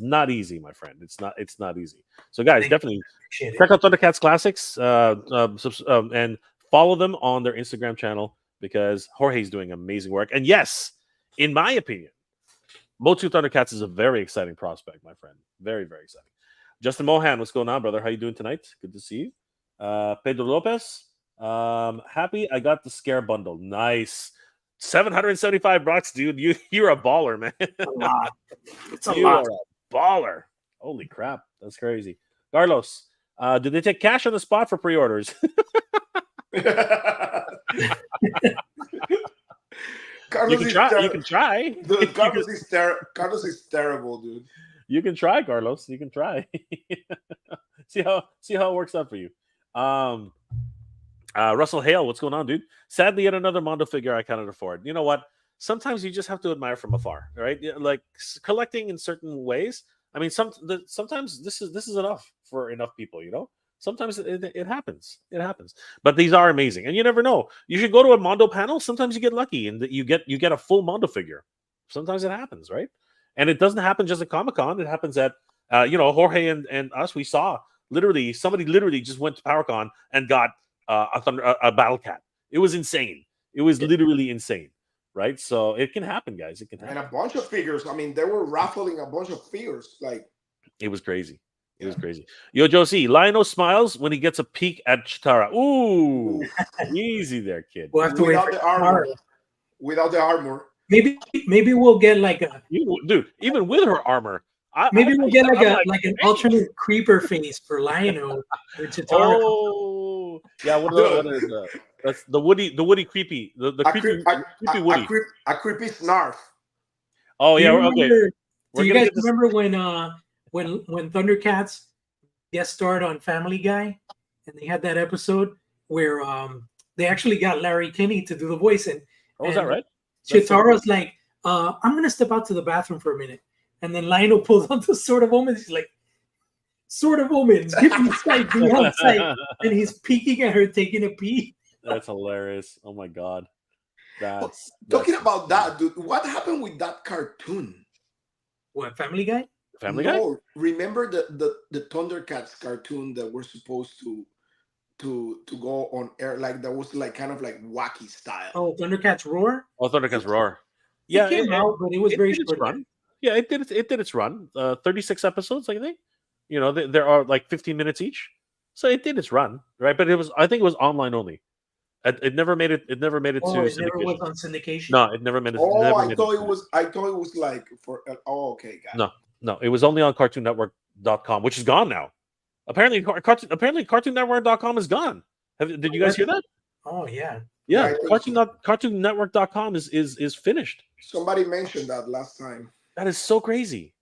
not easy, my friend. It's not easy. So guys, definitely check out Thundercats Classics and follow them on their Instagram channel because Jorge's doing amazing work. And yes, in my opinion, Motu Thundercats is a very exciting prospect, my friend. Very, very exciting. Justin Mohan, what's going on, brother? How you doing tonight? Good to see you. Pedro Lopez, happy I got the scare bundle. Nice. 775 bucks, dude. You're a baller, man. A lot. It's a you lot. are a baller. Holy crap. That's crazy. Carlos, did they take cash on the spot for pre-orders? Carlos you can try. Dude, Carlos is terrible, dude. You can try, Carlos. You can try. see how it works out for you. Russell Hale, what's going on, dude? Sadly, yet another Mondo figure I cannot afford. You know what? Sometimes you just have to admire from afar, right? Like collecting in certain ways. I mean, sometimes this is enough for enough people. Sometimes it happens. It happens. But these are amazing, and you never know. You should go to a Mondo panel. Sometimes you get lucky, and you get a full Mondo figure. Sometimes it happens, right? And it doesn't happen just at Comic-Con. It happens at Jorge and us. We saw somebody literally just went to PowerCon and got a Battle Cat. It was insane. It was literally insane, right? So it can happen, guys. It can happen. And a bunch of figures. I mean, they were raffling a bunch of figures. Like it was crazy. It was crazy. Yo, Josie, Lionel smiles when he gets a peek at Chitara. Ooh, easy there, kid. We'll have to without the armor. Without the armor. Maybe we'll get like a dude. Even with her armor, we'll get like an alternate creeper face for Lionel or Chitara. Oh, yeah. What is that? That's the Woody creepy. The creepy Woody. A creepy snarf. Oh yeah. Okay. Do you guys remember when Thundercats guest starred on Family Guy, and they had that episode where they actually got Larry Kinney to do the voice, and was that right? Chitara's like, I'm gonna step out to the bathroom for a minute, and then Lionel pulls out the Sword of Omens. He's like, Sword of Omens, give me sight, be on sight, and he's peeking at her taking a pee. That's hilarious. Oh my god. That's talking about that, dude. What happened with that cartoon? What, Family Guy? Family Guy? No, remember the Thundercats cartoon that were supposed to go on air, like that was like kind of like wacky style. Oh, Thundercats Roar? Oh, Thundercats Roar. Yeah, it came out, but it was very short run. Yeah, it did its run. 36 episodes, I think. There are like 15 minutes each. So it did its run, right? But I think it was online only. It never made it. It never made it to syndication. It never was on syndication. No, it never made it. Oh, I thought it was like for. Oh, okay, got it. No, it was only on CartoonNetwork.com, which is gone now. Apparently, CartoonNetwork.com is gone. Did you guys hear that? Oh yeah. Yeah, CartoonNetwork.com is finished. Somebody mentioned that last time. That is so crazy.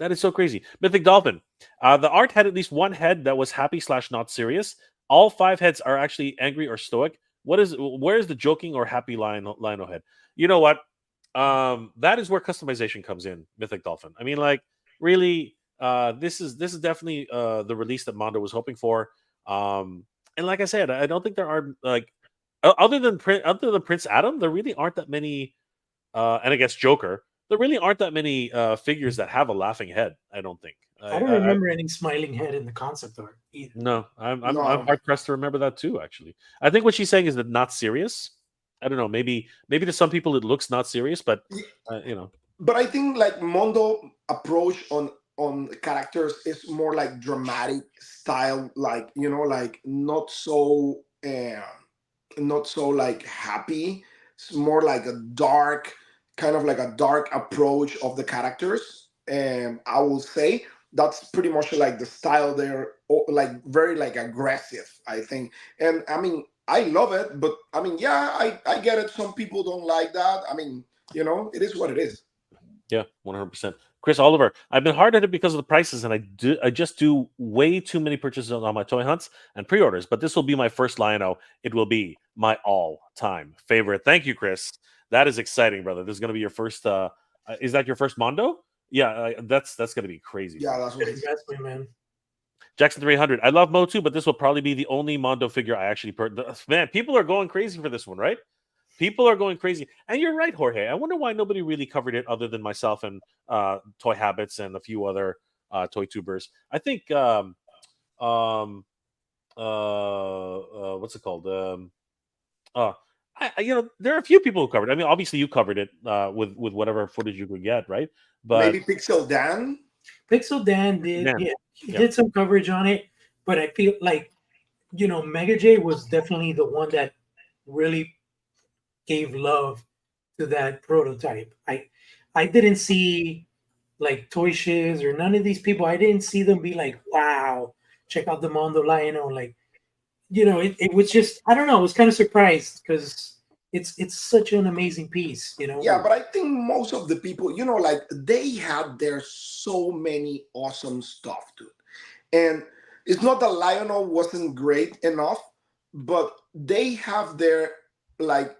Mythic Dolphin. The art had at least one head that was happy/not serious. All 5 heads are actually angry or stoic. Where is the joking or happy Lionel head? You know what? That is where customization comes in, Mythic Dolphin. I mean, like, really, this is definitely the release that Mondo was hoping for. And like I said, I don't think there are, like, other than Prince Adam, there really aren't that many, and I guess Joker, there really aren't that many figures that have a laughing head, I don't think. I don't remember any smiling head in the concept art either. No, I'm hard pressed to remember that too, actually. I think what she's saying is that not serious. I don't know. Maybe to some people it looks not serious, but But I think like Mondo approach on characters is more like dramatic style, like like not so like happy. It's more like a dark approach of the characters. And I will say that's pretty much like the style there, like very like aggressive, I think. And I mean, I love it, but I mean, yeah, I get it. Some people don't like that. I mean, it is what it is. Yeah, 100%. Chris Oliver, I've been hard at it because of the prices, and I just do way too many purchases on my toy hunts and pre-orders. But this will be my first Lion-O. It will be my all-time favorite. Thank you, Chris. That is exciting, brother. This is going to be your first. Is that your first Mondo? Yeah, that's going to be crazy. Yeah, that's what exactly, man. Jackson 300. I love Motu, but this will probably be the only Mondo figure I actually purchased. Man, people are going crazy for this one, right? People are going crazy, and you're right, Jorge. I wonder why nobody really covered it other than myself and Toy Habits and a few other toy tubers. I think what's it called? There are a few people who covered it. I mean, obviously you covered it with whatever footage you could get, right? But Maybe Pixel Dan. Pixel Dan did, Dan, he did some coverage on it, but I feel like, Mega J was definitely the one that really gave love to that prototype. I didn't see like Toy Shiz or none of these people. I didn't see them be like, wow, check out the Mondo Lion-O. Like, it was just, I don't know, I was kind of surprised because it's such an amazing piece, Yeah, but I think most of the people, like they had their so many awesome stuff, dude. And it's not that Lion-O wasn't great enough, but they have their like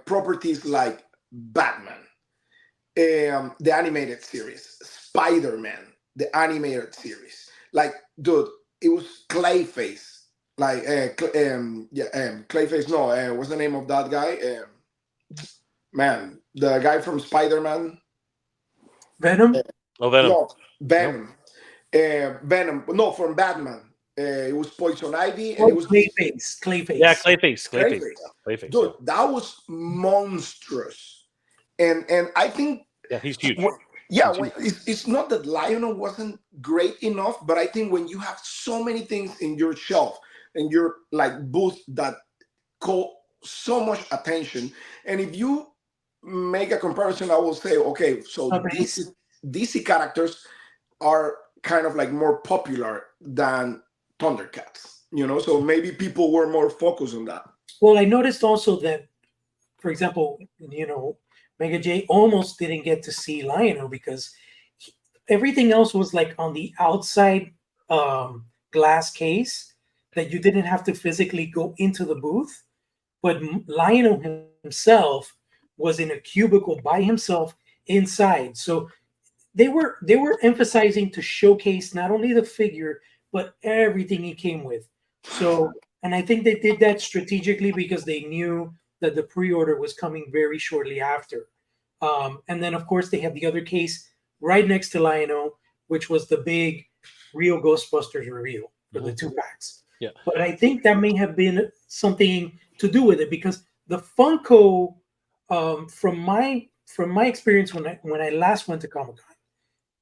properties like Batman, the animated series, Spider-Man, the animated series. Like, dude, it was Clayface. Like, Clayface. No, what's the name of that guy? Man, the guy from Spider-Man. Venom. oh, Venom. No, Venom. Venom. No, from Batman. It was Poison Ivy, and it was Clayface. Yeah, Clayface. Dude, that was monstrous. And I think he's huge. It's not that Lion-O wasn't great enough, but I think when you have so many things in your shelf and your like booth that call so much attention, and if you make a comparison, I will say, okay, so DC characters are kind of like more popular than Thundercats, so maybe people were more focused on that. Well, I noticed also that, for example, Mega J almost didn't get to see Lion-O because everything else was like on the outside glass case that you didn't have to physically go into the booth. But Lion-O himself was in a cubicle by himself inside. So they were emphasizing to showcase not only the figure, but everything he came with. So, and I think they did that strategically because they knew that the pre-order was coming very shortly after. And then, of course, they had the other case right next to Lion-O, which was the big Real Ghostbusters reveal for the 2-packs. Yeah. But I think that may have been something to do with it because the Funko, from my experience when I last went to Comic-Con,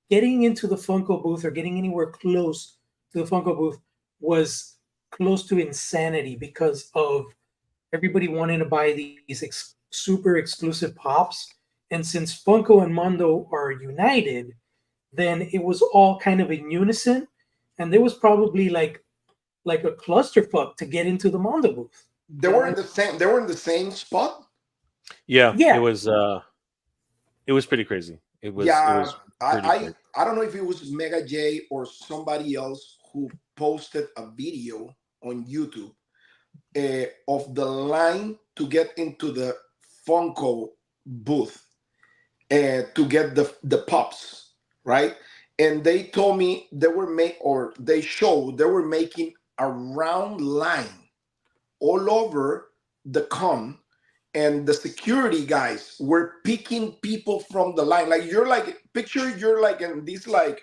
getting into the Funko booth or getting anywhere close to the Funko booth was close to insanity because of everybody wanting to buy these super exclusive pops. And since Funko and Mondo are united, then it was all kind of in unison. And there was probably like a clusterfuck to get into the Mondo booth. They were in the same spot. Yeah. It was pretty crazy. It was I don't know if it was Mega J or somebody else who posted a video on YouTube of the line to get into the Funko booth to get the pops, right? And they told me they were making a round line all over the con, and the security guys were picking people from the line. Like you're like in these like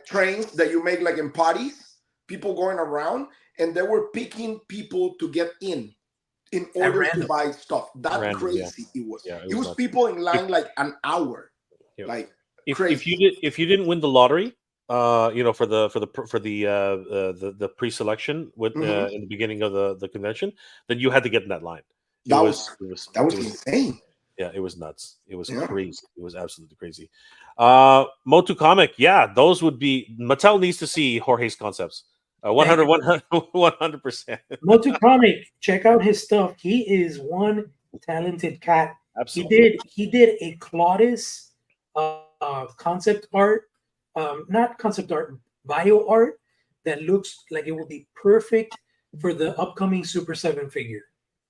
trains that you make like in parties, people going around, and they were picking people to get in order to buy stuff. That's crazy. It was. It was people in line like an hour. Yeah. Like if you didn't win the lottery, for the pre-selection in the beginning of the convention, then you had to get in that line. That was insane. Yeah, it was nuts. It was crazy. It was absolutely crazy. Motu Comic, those would be. Mattel needs to see Jorge's concepts. 100%. Motu Comic, check out his stuff. He is one talented cat. Absolutely. He did a Claudius concept art, not concept art, bio art that looks like it will be perfect for the upcoming Super 7 figure.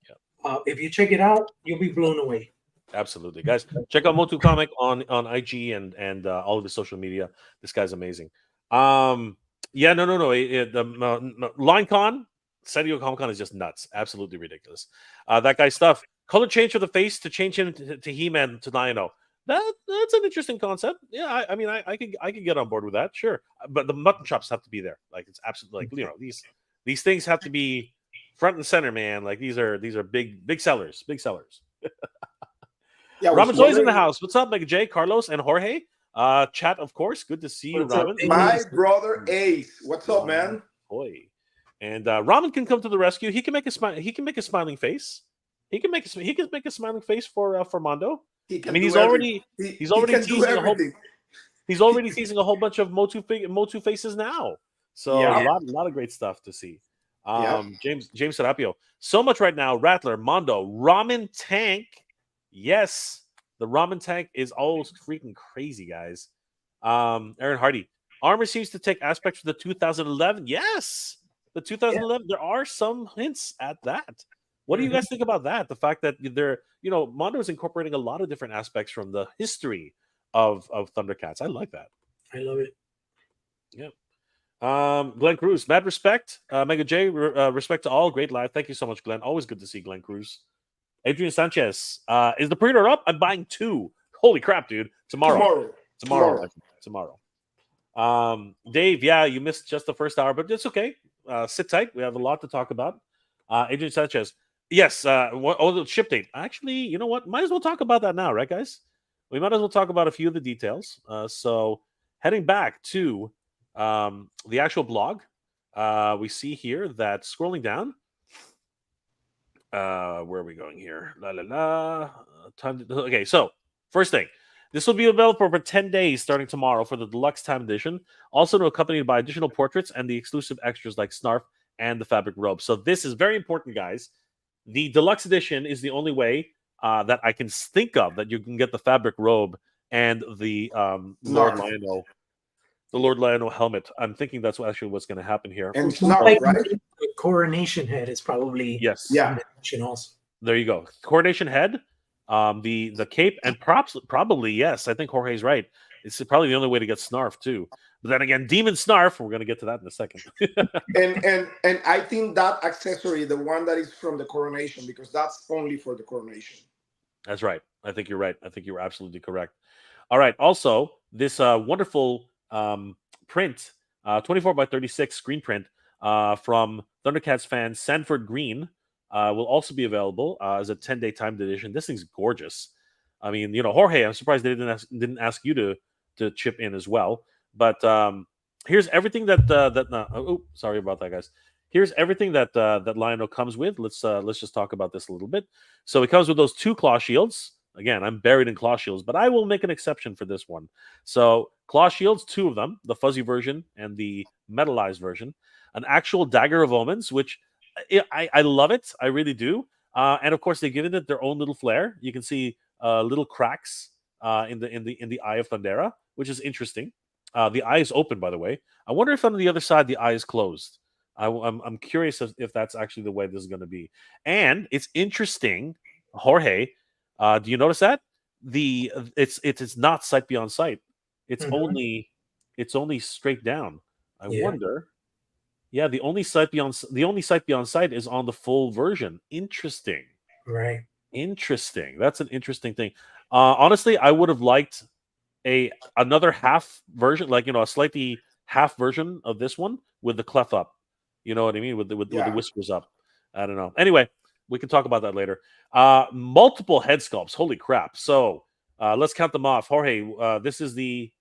Yeah. If you check it out, you'll be blown away. Absolutely, guys. Check out Motu Comic on IG and all of his social media. This guy's amazing. No. LineCon San Diego Comic-Con is just nuts. Absolutely ridiculous. That guy's stuff. Color change for the face to change him to He-Man to Lion-O. That's an interesting concept. Yeah, I mean, I could get on board with that, sure. But the mutton chops have to be there. Like, it's absolutely, like, these things have to be front and center, man. Like, these are big sellers, big sellers. Yeah, Ramen Toys in the house. What's up, Mega J, Carlos, and Jorge? Chat, of course. Good to see you, Ramen. My brother Ace. What's up, man? Boy. And Ramen can come to the rescue. He can make a smiling face. He can make a smiling face for Mondo. I mean, he's already teasing a whole bunch of Motu faces now. So a lot of great stuff to see. James Serapio. So much right now. Rattler, Mondo, Ramen Tank. Yes, the Ramen Tank is always freaking crazy, guys. Aaron Hardy. Armor seems to take aspects from the 2011. Yes, the 2011. There are some hints at that. What do you guys think about that? The fact that Mondo is incorporating a lot of different aspects from the history of Thundercats. I like that. I love it. Yeah. Glenn Cruz, mad respect. Mega J, respect to all. Great live. Thank you so much, Glenn. Always good to see Glenn Cruz. Adrian Sanchez, is the pre-order up? I'm buying 2. Holy crap, dude! Tomorrow. Dave, yeah, you missed just the first hour, but it's okay. Sit tight. We have a lot to talk about. Adrian Sanchez. Yes, the ship date. Actually, you know what? Might as well talk about that now, right, guys? We might as well talk about a few of the details. So, heading back to the actual blog, we see here that scrolling down. Where are we going here? Okay, so first thing. This will be available for 10 days starting tomorrow for the deluxe time edition, also accompanied by additional portraits and the exclusive extras like Snarf and the fabric robe. So this is very important, guys. The deluxe edition is the only way that I can think of that you can get the fabric robe and the Lord Lionel helmet. I'm thinking that's actually what's going to happen here. And Snarf, right? The coronation head is probably also. There you go. Coronation head, the cape, and props. Probably yes. I think Jorge's right. It's probably the only way to get Snarf too. But then again, Demon Snarf. We're going to get to that in a second. and I think that accessory, the one that is from the coronation, because that's only for the coronation. That's right. I think you're right. I think you're absolutely correct. All right. Also, this wonderful print, 24 by 36 screen print from Thundercats fan Sanford Green will also be available as a 10-day timed edition. This thing's gorgeous. I mean, Jorge, I'm surprised they didn't ask you to chip in as well. But here's everything that sorry about that, guys. Here's everything that Lion-O comes with. Let's just talk about this a little bit. So it comes with those 2 claw shields. Again, I'm buried in claw shields, but I will make an exception for this one. So claw shields, 2 of them, the fuzzy version and the metallized version. An actual dagger of omens, which I love it. I really do. And of course, they've given it their own little flair. You can see little cracks in the eye of Thundera, which is interesting. The eye is open, by the way. I wonder if on the other side the eye is closed. I'm curious if that's actually the way this is going to be. And it's interesting, Jorge. Do you notice that it's not sight beyond sight? It's only straight down. I wonder. Yeah, the only sight beyond sight is on the full version. Interesting. Right. Interesting. That's an interesting thing. Honestly, I would have liked another half version, like a slightly half version of this one with the clef up. You know what I mean? With the whiskers up. I don't know. Anyway, we can talk about that later. Multiple head sculpts. Holy crap! So let's count them off. Jorge, this is the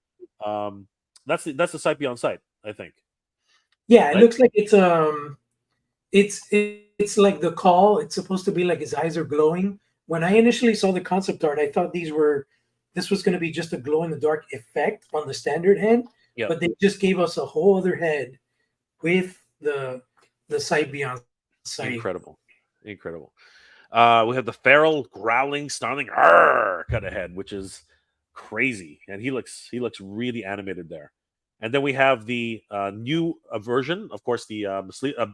that's the sight beyond sight, I think. Yeah, it looks like it's like the call. It's supposed to be like his eyes are glowing. When I initially saw the concept art, I thought this was going to be just a glow in the dark effect on the standard head. Yep. But they just gave us a whole other head with the sight beyond sight. Incredible. We have the feral, growling, snarling, kind of head, which is crazy, and he looks really animated there. And then we have the new version, of course, the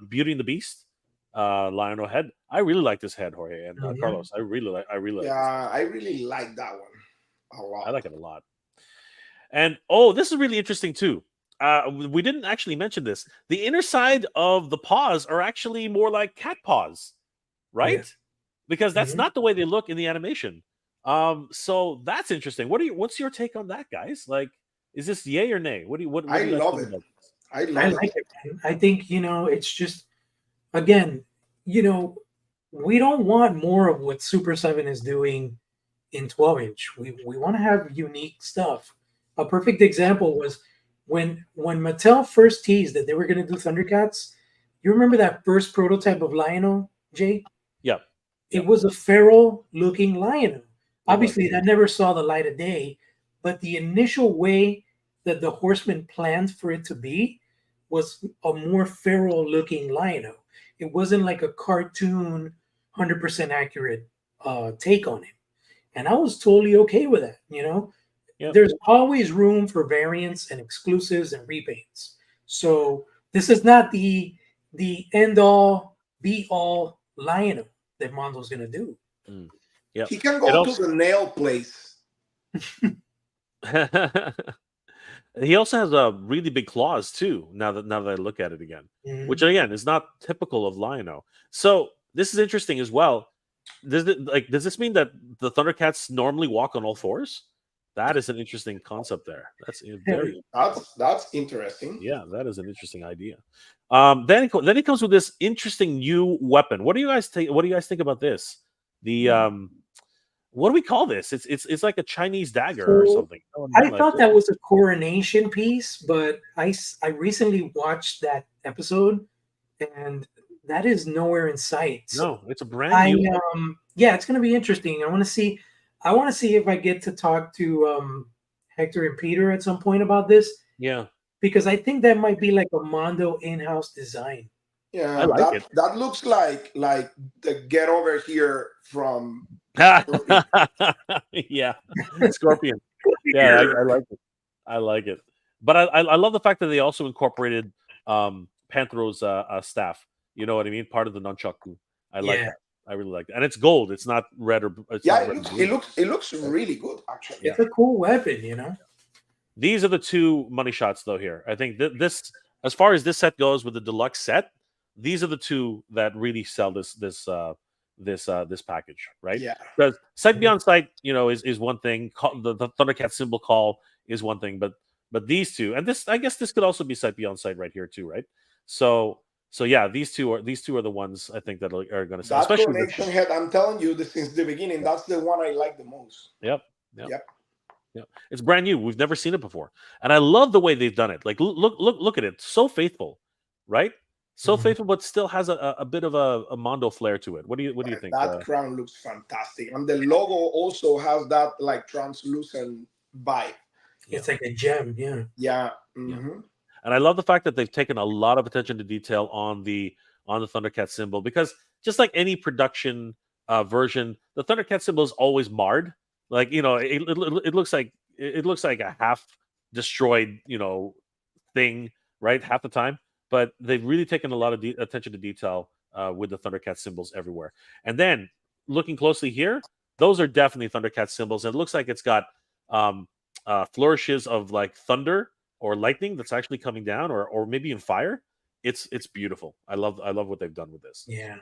Beauty and the Beast Lion-O head. I really like this head, Jorge and Carlos. I really like. Yeah, I really like that one a lot. I like it a lot. And this is really interesting too. we didn't actually mention this. The inner side of the paws are actually more like cat paws, right? Yeah. Because that's Mhm. not the way they look in the animation. So that's interesting. What's your take on that, guys? Like, is this yay or nay? What do I you guys love think it. about this? I I love like it. it, man. I think, it's just, again, we don't want more of what Super 7 is doing in 12-inch. We want to have unique stuff. A perfect example was when Mattel first teased that they were going to do Thundercats. You remember that first prototype of Lion-O, Jay? Yeah, It was a feral looking Lion-O. it was. Obviously, that never saw the light of day, but the initial way that the Horseman planned for it to be was a more feral looking Lion-O. It wasn't like a cartoon, 100% accurate take on it. And I was totally okay with that. Yep. There's always room for variants and exclusives and repaints. So this is not the end all be all Lion that Mondo's gonna do. Yeah. He can It go also- to the nail place. He also has really big claws too. Now that I look at it again, Mhm. which again is not typical of Lion-O. So this is interesting as well. Does this mean that the Thundercats normally walk on all fours? That is an interesting concept there. That's very That's interesting. yeah. That is an interesting idea. Then he comes with this interesting new weapon. What do you guys think? What do you guys think about this? The what do we call this? It's like a Chinese dagger or So, something. I thought that was a coronation piece, but I recently watched that episode, and that is nowhere in sight. So No, it's a brand new. yeah, it's gonna be interesting. I want to see if I get to talk to Hector and Peter at some point about this, Yeah, because I think that might be like a Mondo in-house design. Yeah, I like it. that looks like the get over here from yeah, Scorpion. Yeah, I like it. I like it. But I love the fact that they also incorporated Panthero's staff. You know what I mean? Part of the nunchaku. I like Yeah. that. I really like that. And it's gold. It's not red or it's yeah. not red and blue. It looks really good actually. It's a cool weapon. These are the two money shots though here. I think this as far as this set goes with the deluxe set, these are the two that really sell this package, right? Yeah. Because sight beyond sight, is one thing. The Thundercat symbol call is one thing, but these two, and this, I guess, this could also be sight beyond sight right here too, right? So yeah, these two are the ones I think that are going to sell. That Especially coronation head, I'm telling you, since the beginning, that's the one I like the most. Yep. It's brand new. We've never seen it before, and I love the way they've done it. Like, look at it. So faithful, right? So faithful, but still has a bit of a Mondo flair to it. What do you think? That crown looks fantastic, and the logo also has that like translucent vibe. It's like a gem. Yeah. Yeah. Mm-hmm. And I love the fact that they've taken a lot of attention to detail on the Thundercat symbol, because just like any production version, the Thundercat symbol is always marred. Like, it looks like a half destroyed thing, right, half the time. But they've really taken a lot of attention to detail with the Thundercat symbols everywhere. And then looking closely here, those are definitely Thundercat symbols. And it looks like it's got flourishes of like thunder or lightning that's actually coming down, or maybe in fire. It's beautiful. I love what they've done with this. Yeah.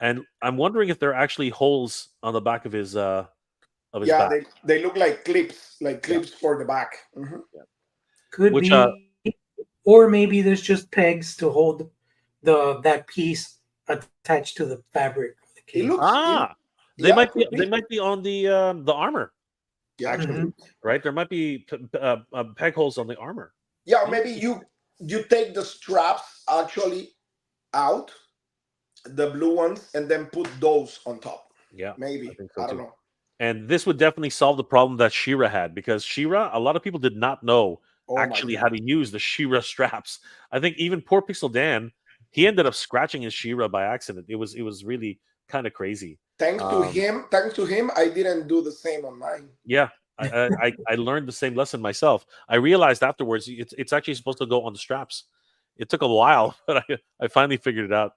And I'm wondering if there are actually holes on the back of his back. They look like clips for the back. Mm-hmm. Yeah. Could be, or maybe there's just pegs to hold that piece attached to the fabric. It looks. They might be on the armor. Yeah, actually, right? There might be peg holes on the armor. Yeah, or maybe you take the straps actually out, the blue ones, and then put those on top. Yeah, maybe. I don't know. And this would definitely solve the problem that She-Ra had, because She-Ra, a lot of people did not know actually how to use the She-Ra straps. I think even poor Pixel Dan, he ended up scratching his She-Ra by accident. It was really kind of crazy. Thanks to him, I didn't do the same on mine. Yeah, I learned the same lesson myself. I realized afterwards it's actually supposed to go on the straps. It took a while, but I finally figured it out.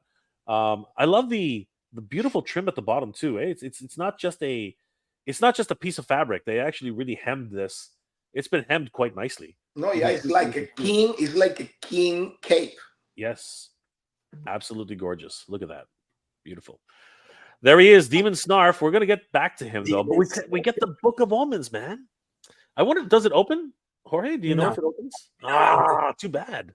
I love the beautiful trim at the bottom too. It's not just a piece of fabric. They actually really hemmed this. It's been hemmed quite nicely. No, yeah, it's like a king. It's like a king cape. Yes, absolutely gorgeous. Look at that, beautiful. There he is, Demon Snarf. We're gonna get back to him though, but we get the Book of Omens, man. I wonder, does it open, Jorge? Do you know if it opens? Ah, too bad.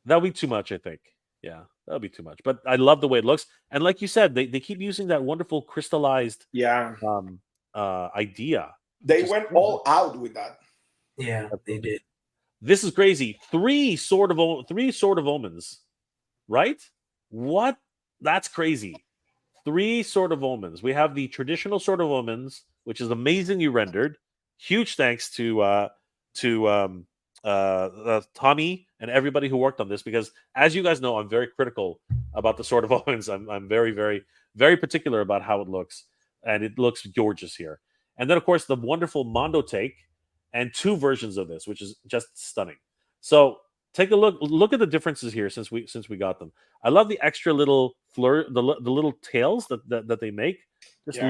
That'll be too much, I think. Yeah, that'll be too much. But I love the way it looks, and like you said, they keep using that wonderful crystallized idea. They went all out with that. Yeah, they did. This is crazy. Three Sword of Omens, right? What? That's crazy. 3 Sword of Omens. We have the traditional Sword of Omens, which is amazingly rendered. Huge thanks to Tommy and everybody who worked on this, because as you guys know, I'm very critical about the Sword of Omens. I'm very, very, very particular about how it looks, and it looks gorgeous here. And then, of course, the wonderful Mondo take and 2 versions of this, which is just stunning. So take a look. Look at the differences here since we got them. I love the extra little the little tails that they make, just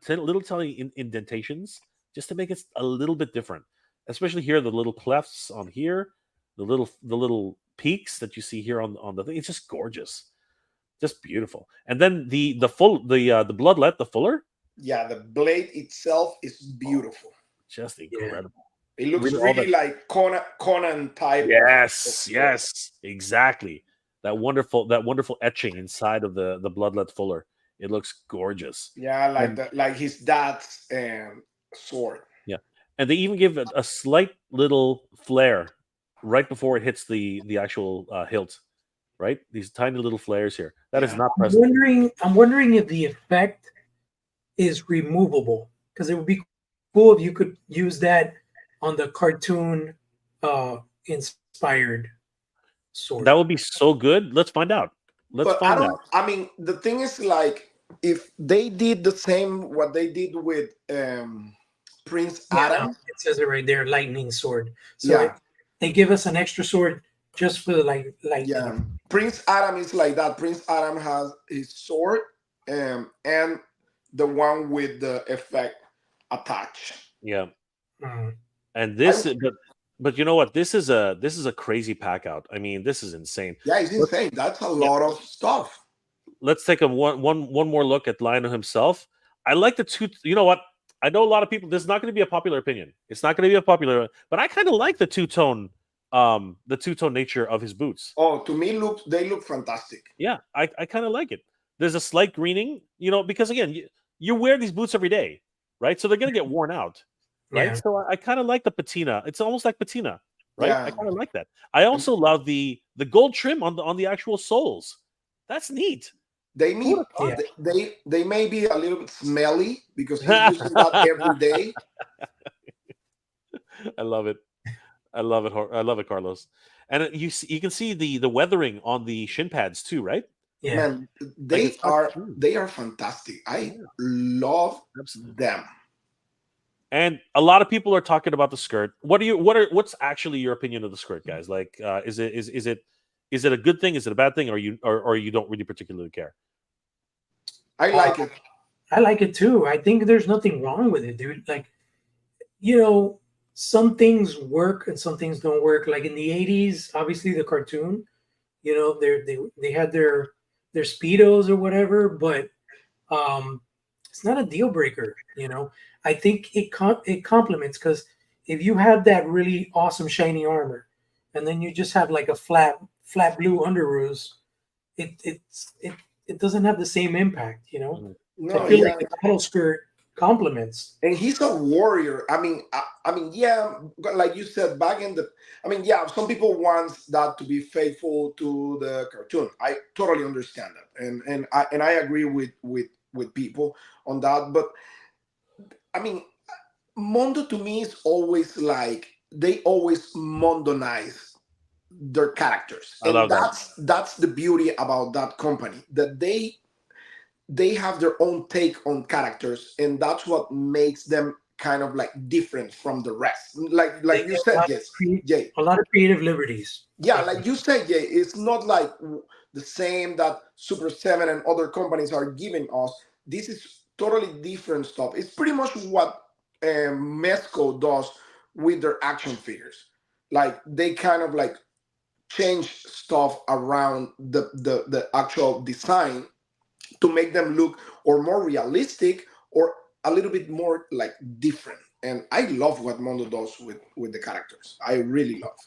little tiny indentations, just to make it a little bit different. Especially here, the little clefts on here, the little peaks that you see here on the thing. It's just gorgeous, just beautiful. And then the bloodlet, the fuller. Yeah, the blade itself is beautiful. Just incredible. It looks really like Conan type. Yes, exactly. That wonderful etching inside of the bloodlet fuller. It looks gorgeous. Yeah, like his dad's sword. Yeah, and they even give it a slight little flare right before it hits the actual hilt. Right, these tiny little flares here. That is not present. I'm wondering if the effect is removable, because it would be cool if you could use that on the cartoon inspired sword. That would be so good. Let's find out. I mean, the thing is, like, if they did the same what they did with Prince Adam. It says it right there, lightning sword. So they give us an extra sword just for the lightning. Yeah, Prince Adam is like that. Prince Adam has his sword and the one with the effect attached. Yeah. And this, but you know what? This is a crazy pack out. I mean, this is insane. Yeah, it's insane. That's a lot of stuff. Let's take one more look at Lionel himself. I like the 2. You know what? I know a lot of people. This is not going to be a popular opinion. It's not going to be a popular, but I kind of like the two-tone nature of his boots. Oh, to me, they look fantastic. Yeah, I kind of like it. There's a slight greening, because again, you wear these boots every day, right? So they're going to get worn out. Right, so I kind of like the patina. It's almost like patina, right? I kind of like that. I also love the gold trim on the actual soles. That's neat. They may be a little bit smelly because he's using that every day. I love it. I love it, Carlos. And you can see the weathering on the shin pads too, right? Yeah, man, they are fantastic. I love them. And a lot of people are talking about the skirt. What's actually your opinion of the skirt, guys? Like, is it a good thing? Is it a bad thing? Or you don't really particularly care? I like it. I like it too. I think there's nothing wrong with it, dude. Like, some things work and some things don't work. Like in the 80s, obviously the cartoon, they had their Speedos or whatever, but it's not a deal breaker, I think it complements, because if you have that really awesome shiny armor and then you just have like a flat blue underoos, it doesn't have the same impact, No, I feel like the battle skirt complements. And he's a warrior. I mean, yeah, like you said back in the. I mean, yeah, some people want that to be faithful to the cartoon. I totally understand that, and I agree with people on that, but. I mean, Mondo to me is always like they always Mondonize their characters, and that's the beauty about that company, that they have their own take on characters, and that's what makes them kind of like different from the rest. Like you said, Jay, a lot of creative liberties. Yeah, like you said, Jay, it's not like the same that Super 7 and other companies are giving us. This is totally different stuff. It's pretty much what Mezco does with their action figures. Like they kind of like change stuff around the actual design to make them look or more realistic or a little bit more like different. And I love what Mondo does with the characters. I really love.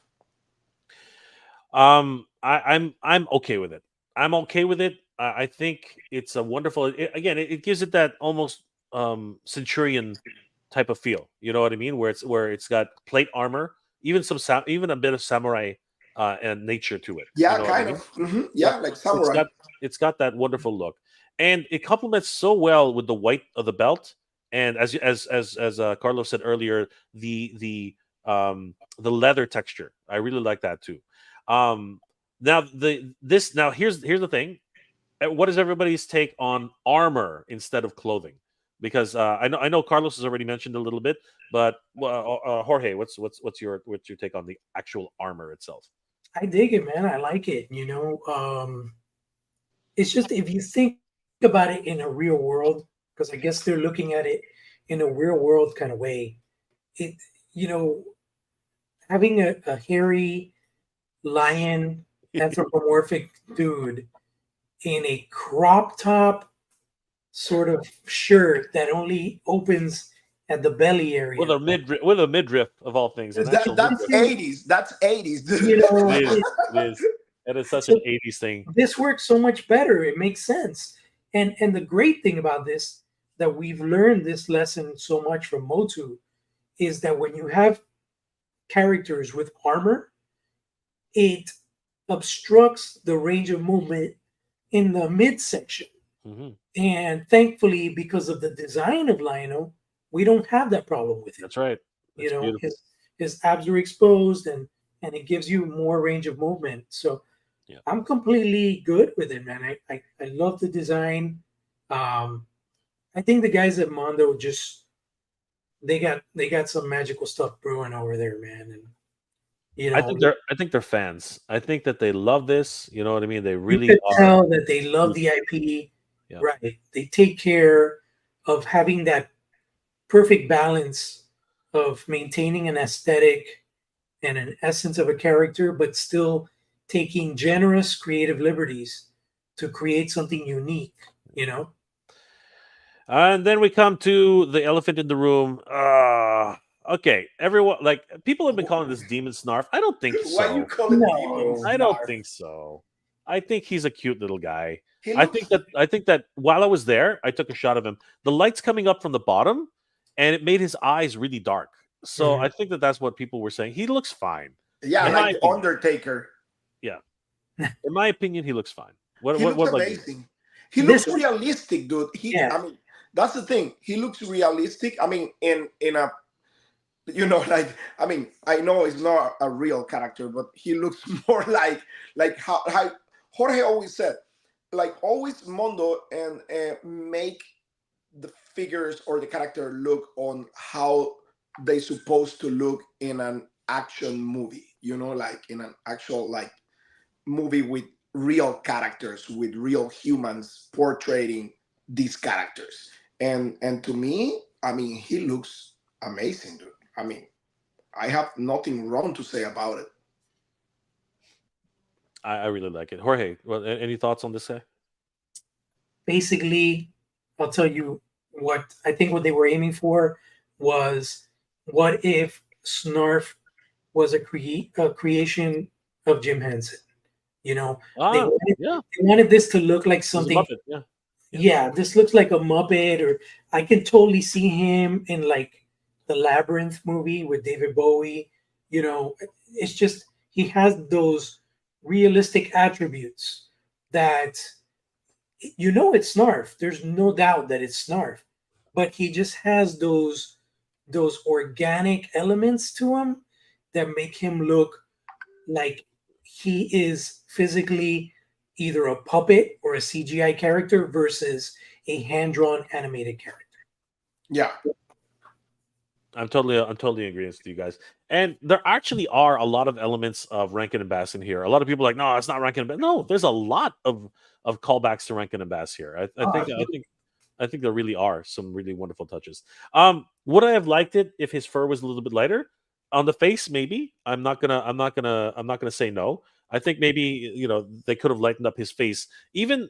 I'm okay with it. I'm okay with it. I think it's a wonderful. It gives it that almost Centurion type of feel. You know what I mean? Where it's got plate armor, even even a bit of samurai and nature to it. You Yeah, know what I kind mean? of. Yeah, Yep. like So samurai. it's got that wonderful look, and it complements so well with the white of the belt. And as Carlos said earlier, the leather texture, I really like that too. Um, now here's the thing. What is everybody's take on armor instead of clothing? Because I know Carlos has already mentioned a little bit, but Jorge, what's your take on the actual armor itself? I dig it, man. I like it. It's just if you think about it in a real world, because I guess they're looking at it in a real world kind of way. It, you know, having a hairy lion anthropomorphic dude in a crop top sort of shirt that only opens at the belly With area. a midriff of all things, an actual That's midriff. 80s. That's 80s, You dude. know, It is. It is. It is such so an '80s thing. this works so much better. It makes sense. And the great thing about this that we've learned this lesson so much from Motu is that when you have characters with armor, it obstructs the range of movement in the midsection. Hmm. And thankfully, because of the design of Lionel, we don't have that problem with him. That's right. You That's know, beautiful. his abs are exposed and it gives you more range of movement. So Yeah. I'm completely good with it, man. I love the design. Um, I think the guys at Mondo just they got some magical stuff brewing over there, man. And you I know, think they're fans. I think that they love this. You know what I mean? They you really could are. tell that they love the IP, Yeah. right? They take care of having that perfect balance of maintaining an aesthetic and an essence of a character, but still taking generous creative liberties to create something unique, you know? And then we come to the elephant in the room. Okay, everyone, like people have been calling this Demon Snarf. I don't think Why you so. call it Demon No. I don't Snarf? think so. I think he's a cute little guy. He I looks. think that while I was there, I took a shot of him. The light's coming up from the bottom, and it made his eyes really dark. So Mhm. I think that's what people were saying. He looks fine. Yeah, In Yeah. my like the opinion. Undertaker. Yeah. In my opinion, he looks fine. What He what looks what about you? amazing. He This looks realistic, dude. yeah. I mean, that's the thing. He looks realistic. I mean, in a, like, I mean, I know it's not a real character, but he looks more like how Jorge always said, like always Mondo and make the figures or the character look on how they supposed to look in an action movie. Like in an actual like movie with real characters, with real humans portraying these characters. And to me, I mean, he looks amazing, dude. I mean, I have nothing wrong to say about it. I really like it. Jorge, any thoughts on this guy? Basically, I'll tell you what I think what they were aiming for was what if Snarf was a creation of Jim Henson? You know, they Ah, wanted, yeah, they wanted this to look like he's a something. Muppet. Yeah. Yeah, this looks like a Muppet, or I can totally see him in like the Labyrinth movie with David Bowie. It's just he has those realistic attributes that it's Snarf. There's no doubt that it's Snarf, but he just has those organic elements to him that make him look like he is physically either a puppet or a CGI character versus a hand-drawn animated character. Yeah. I'm totally in agreement with you guys. And there actually are a lot of elements of Rankin and Bass in here. A lot of people are like, no, it's not Rankin and Bass. No, there's a lot of callbacks to Rankin and Bass here. I think there really are some really wonderful touches. Would I have liked it if his fur was a little bit lighter? On the face, maybe. I'm not gonna say no. I think maybe they could have lightened up his face. Even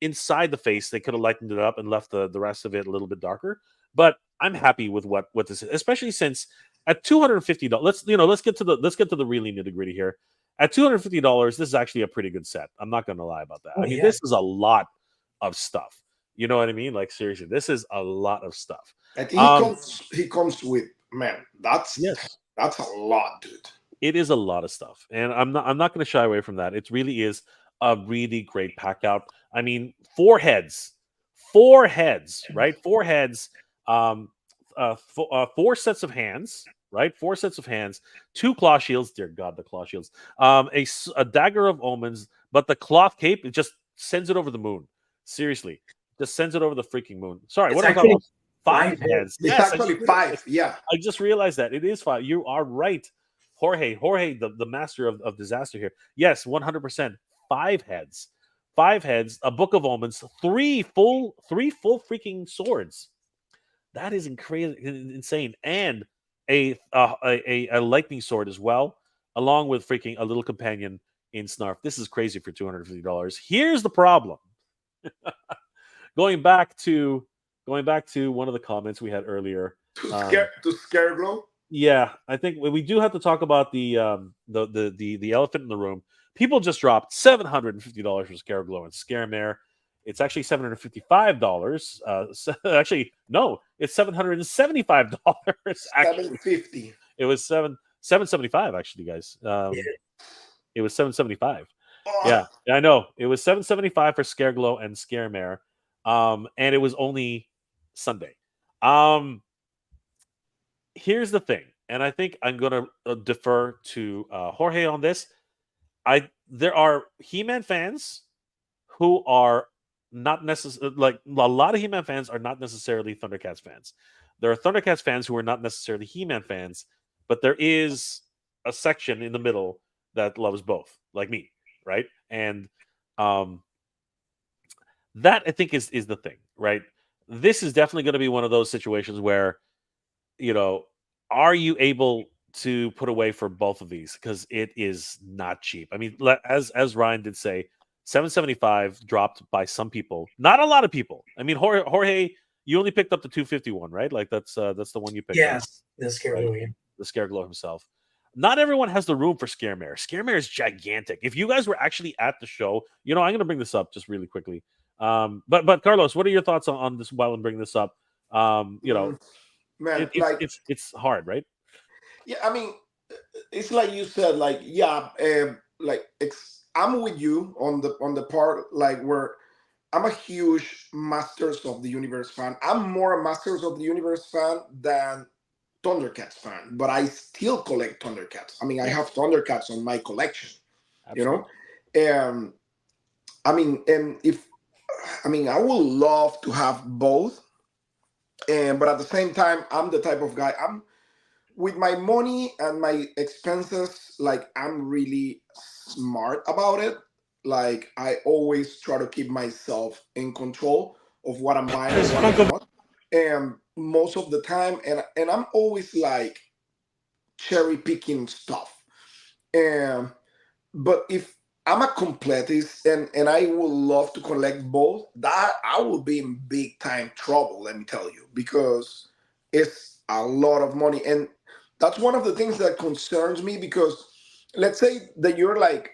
inside the face, they could have lightened it up and left the rest of it a little bit darker. But I'm happy with what this is, especially since at $250. Let's get to the really nitty gritty here. At $250, this is actually a pretty good set. I'm not gonna lie about that. Oh, I mean, yeah. this is a lot of stuff. You know what I mean? Like seriously, this is a lot of stuff. I think he comes with, man, Yes. that's a lot, dude. It is a lot of stuff, and I'm not going to shy away from that. It really is a really great pack out. I mean, four heads, right? Four heads, four sets of hands, right? Four sets of hands, two claw shields. Dear God, the claw shields. A dagger of omens, but the cloth cape it just sends it over the moon. Seriously, just sends it over the freaking moon. Sorry, It's what am I talking actually about? Five five heads. heads. It's Yes, actually 5. Yeah. I just realized that it is 5. You are right. Jorge, the master of disaster here. Yes, 100%. 5 heads. 5 heads, a book of omens, three full freaking swords. That is insane. And a lightning sword as well, along with freaking a little companion in Snarf. This is crazy for $250. Here's the problem. Going back to one of the comments we had earlier. To scare glow. Yeah, I think we do have to talk about the elephant in the room. People just dropped $750 for Scareglow and Scaremare. It's actually $755. Actually, no, it's $775. Actually, $750. it was $775. Actually, guys, it was $775. Oh, Yeah, I know. It was $775 for Scareglow and Scaremare. And it was only Sunday. Here's the thing, and I think I'm gonna defer to Jorge on this. There are He-Man fans who are not necessarily like a lot of He-Man fans are not necessarily Thundercats fans. There are Thundercats fans who are not necessarily He-Man fans, but there is a section in the middle that loves both, like me, right? And that I think is the thing, right? This is definitely going to be one of those situations where, are you able to put away for both of these? Because it is not cheap. I mean, as Ryan did say, 775 dropped by some people, not a lot of people. I mean, Jorge, you only picked up the 251, right? Like that's the one you picked up. Yes, the Scareglow. Right? The Scareglow himself. Not everyone has the room for Scaremare. Scaremare is gigantic. If you guys were actually at the show, I'm going to bring this up just really quickly. But Carlos, what are your thoughts on this while I'm bringing this up? man, it's hard, right? Yeah, I mean, it's like you said, like, yeah, I'm with you on the part like where I'm a huge Masters of the Universe fan. I'm more a Masters of the Universe fan than Thundercats fan, but I still collect Thundercats. I mean, I have Thundercats on my collection. Absolutely. I mean, and I would love to have both, but at the same time, I'm the type of guy. I'm with my money and my expenses. Like, I'm really smart about it. Like, I always try to keep myself in control of what I'm buying and what I'm not. And most of the time, and I'm always like cherry picking stuff. But if I'm a completist and I would love to collect both, that I would be in big time trouble, let me tell you, because it's a lot of money. And that's one of the things that concerns me, because let's say that you're like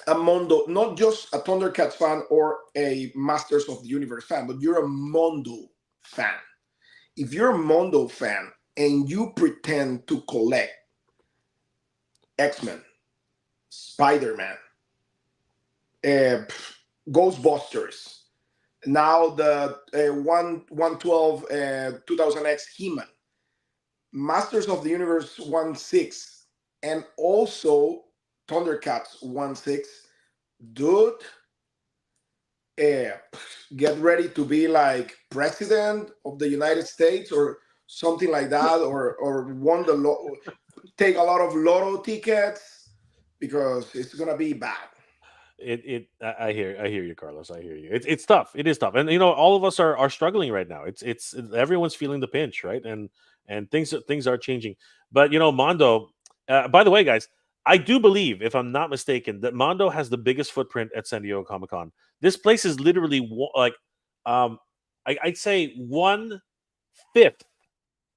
a Mondo, not just a Thundercats fan or a Masters of the Universe fan, but you're a Mondo fan. If you're a Mondo fan and you pretend to collect X-Men, Spider-Man, Ghostbusters, now the 112 2000X He-Man, Masters of the Universe 1/6, and also Thundercats 1/6, dude, get ready to be like president of the United States or something like that, or take a lot of lotto tickets, because it's gonna be bad. I hear you, Carlos. I hear you. It's tough. It is tough, and all of us are struggling right now. It's everyone's feeling the pinch, right? And things are changing. But Mondo. By the way, guys, I do believe, if I'm not mistaken, that Mondo has the biggest footprint at San Diego Comic Con. This place is literally like, I'd say 1/5.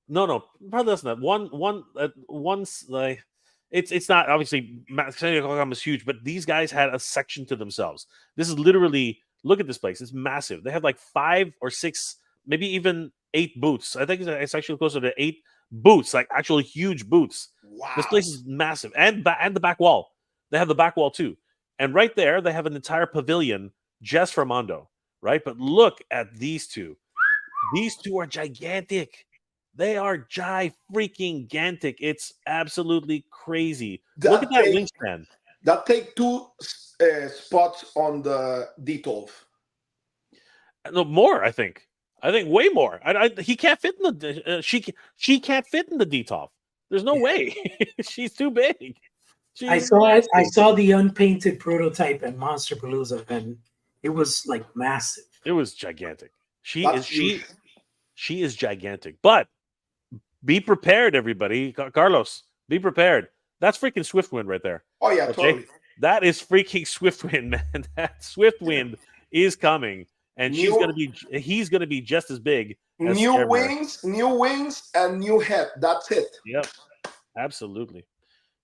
No, probably less than that. Once like it's not obviously San Diego Comic Con is huge, but these guys had a section to themselves. This is literally look at this place. It's massive. They have like 5 or 6, maybe even 8 booths. I think it's actually closer to 8 booths, like actually huge booths. This Wow. place is massive, and the back wall. They have the back wall too, and right there they have an entire pavilion just for Mondo. Right, but look at these two. These two are gigantic. They are freaking gantic. It's absolutely crazy. Look at That that take wingspan. that take 2 spots on the D12. No more, I think. I think way more. He can't fit in the. She can't fit in the DTOF. There's no way. She's too big. I saw it. I saw the unpainted prototype at Monster Palooza, and it was like massive. It was gigantic. That's huge. She is gigantic. But be prepared, everybody. Carlos, be prepared. That's freaking Swiftwind right there. Oh yeah, Okay? totally. That is freaking Swiftwind, man. That Swiftwind is coming, and he's gonna be just as big. As New Scaramere. wings, and new head. That's it. Yep, absolutely.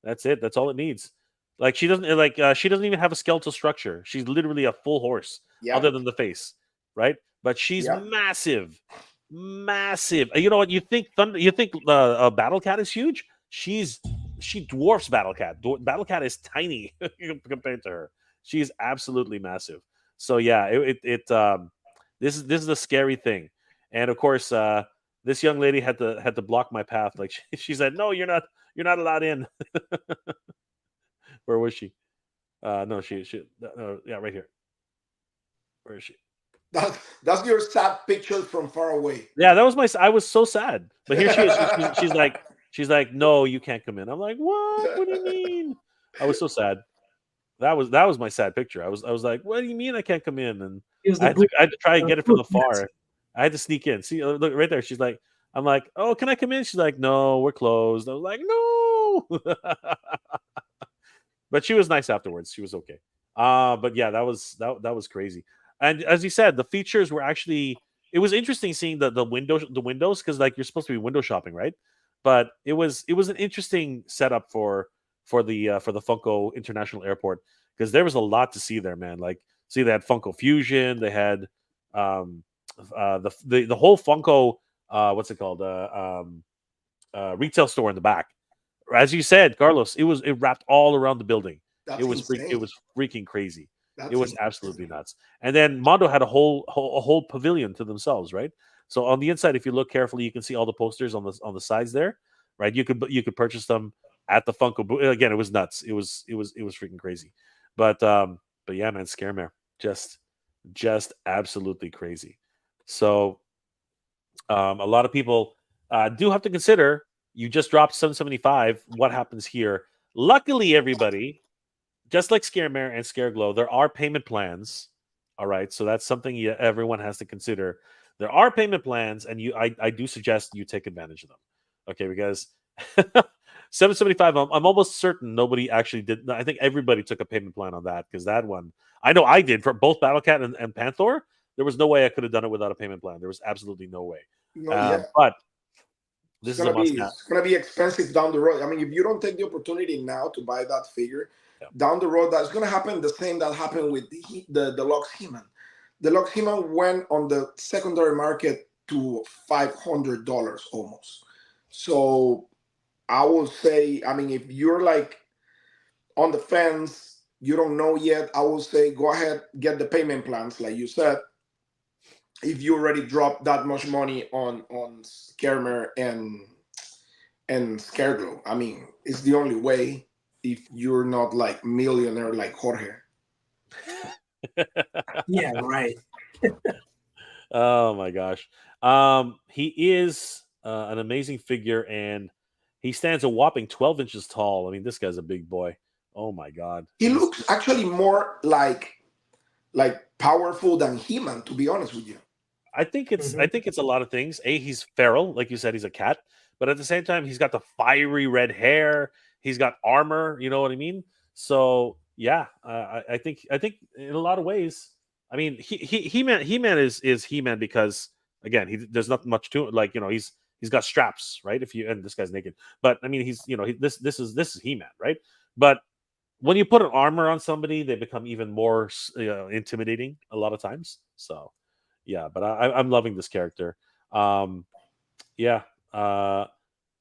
That's it. That's all it needs. Like she doesn't even have a skeletal structure. She's literally a full horse, Yeah. other than the face, right? But she's Yeah. massive, massive. You know what? You think Battle Cat is huge? She dwarfs Battle Cat. Battle Cat is tiny compared to her. She's absolutely massive. So yeah, this is a scary thing, and of course, this young lady had to block my path. Like she said, "No, you're not allowed in." Where was she? No, yeah, right here. Where is she? That's your sad picture from far away. Yeah, that was I was so sad, but here she is. She's like, no, you can't come in. I'm like, what? What do you mean? I was so sad. That was my sad picture. I was like, what do you mean I can't come in? And I had to try and get it from afar. I had to sneak in. See, look right there. She's like, I'm like, oh, can I come in? She's like, no, we're closed. I was like, no. But she was nice afterwards. She was okay. But yeah, that was crazy. And as you said, the features were actually. It was interesting seeing the windows because like you're supposed to be window shopping, right? But it was an interesting setup for the Funko International Airport because there was a lot to see there, man. Like, see, they had Funko Fusion, they had the whole Funko what's it called retail store in the back. As you said, Carlos, it wrapped all around the building. That's It was insane. it was freaking crazy. That's It was insane. absolutely nuts. And then Mondo had a whole pavilion to themselves, right? So on the inside, if you look carefully, you can see all the posters on the sides there, right? You could purchase them at the Funko booth. Again, it was nuts. It was freaking crazy. But yeah, man, Scaremare just absolutely crazy. So a lot of people do have to consider. You just dropped 775. What happens here? Luckily, everybody, just like Scaremare and Scareglow, there are payment plans. All right, so that's something everyone has to consider. There are payment plans, and I do suggest you take advantage of them. Okay, because 775, I'm almost certain nobody actually did. I think everybody took a payment plan on that because that one, I know I did for both Battlecat and Panther. There was no way I could have done it without a payment plan. There was absolutely no way. No, yeah. But this is a must-have. It's gonna be expensive down the road. I mean, if you don't take the opportunity now to buy that figure, down the road, that's gonna happen the same that happened with the Deluxe He-Man. The Deluxe He-Man went on the secondary market to $500 almost. So I would say, I mean, if you're like on the fence, you don't know yet, I would say go ahead, get the payment plans, like you said. If you already dropped that much money on Scaremare and Scareglow, I mean, it's the only way if you're not like millionaire like Jorge. Yeah, right. Oh my gosh. He is an amazing figure, and he stands a whopping 12 inches tall. I mean, this guy's a big boy. Oh my God. He looks actually more like powerful than He-Man, to be honest with you. I think it's a lot of things. He's feral, like you said, he's a cat, but at the same time, he's got the fiery red hair. He's got armor. You know what I mean? So yeah, I think in a lot of ways, I mean, He-Man is He-Man because again, there's not much to it. Like he's got straps, right? And this guy's naked, but I mean, this is He-Man, right? But when you put an armor on somebody, they become even more intimidating a lot of times. So. Yeah, but I'm loving this character. Yeah, and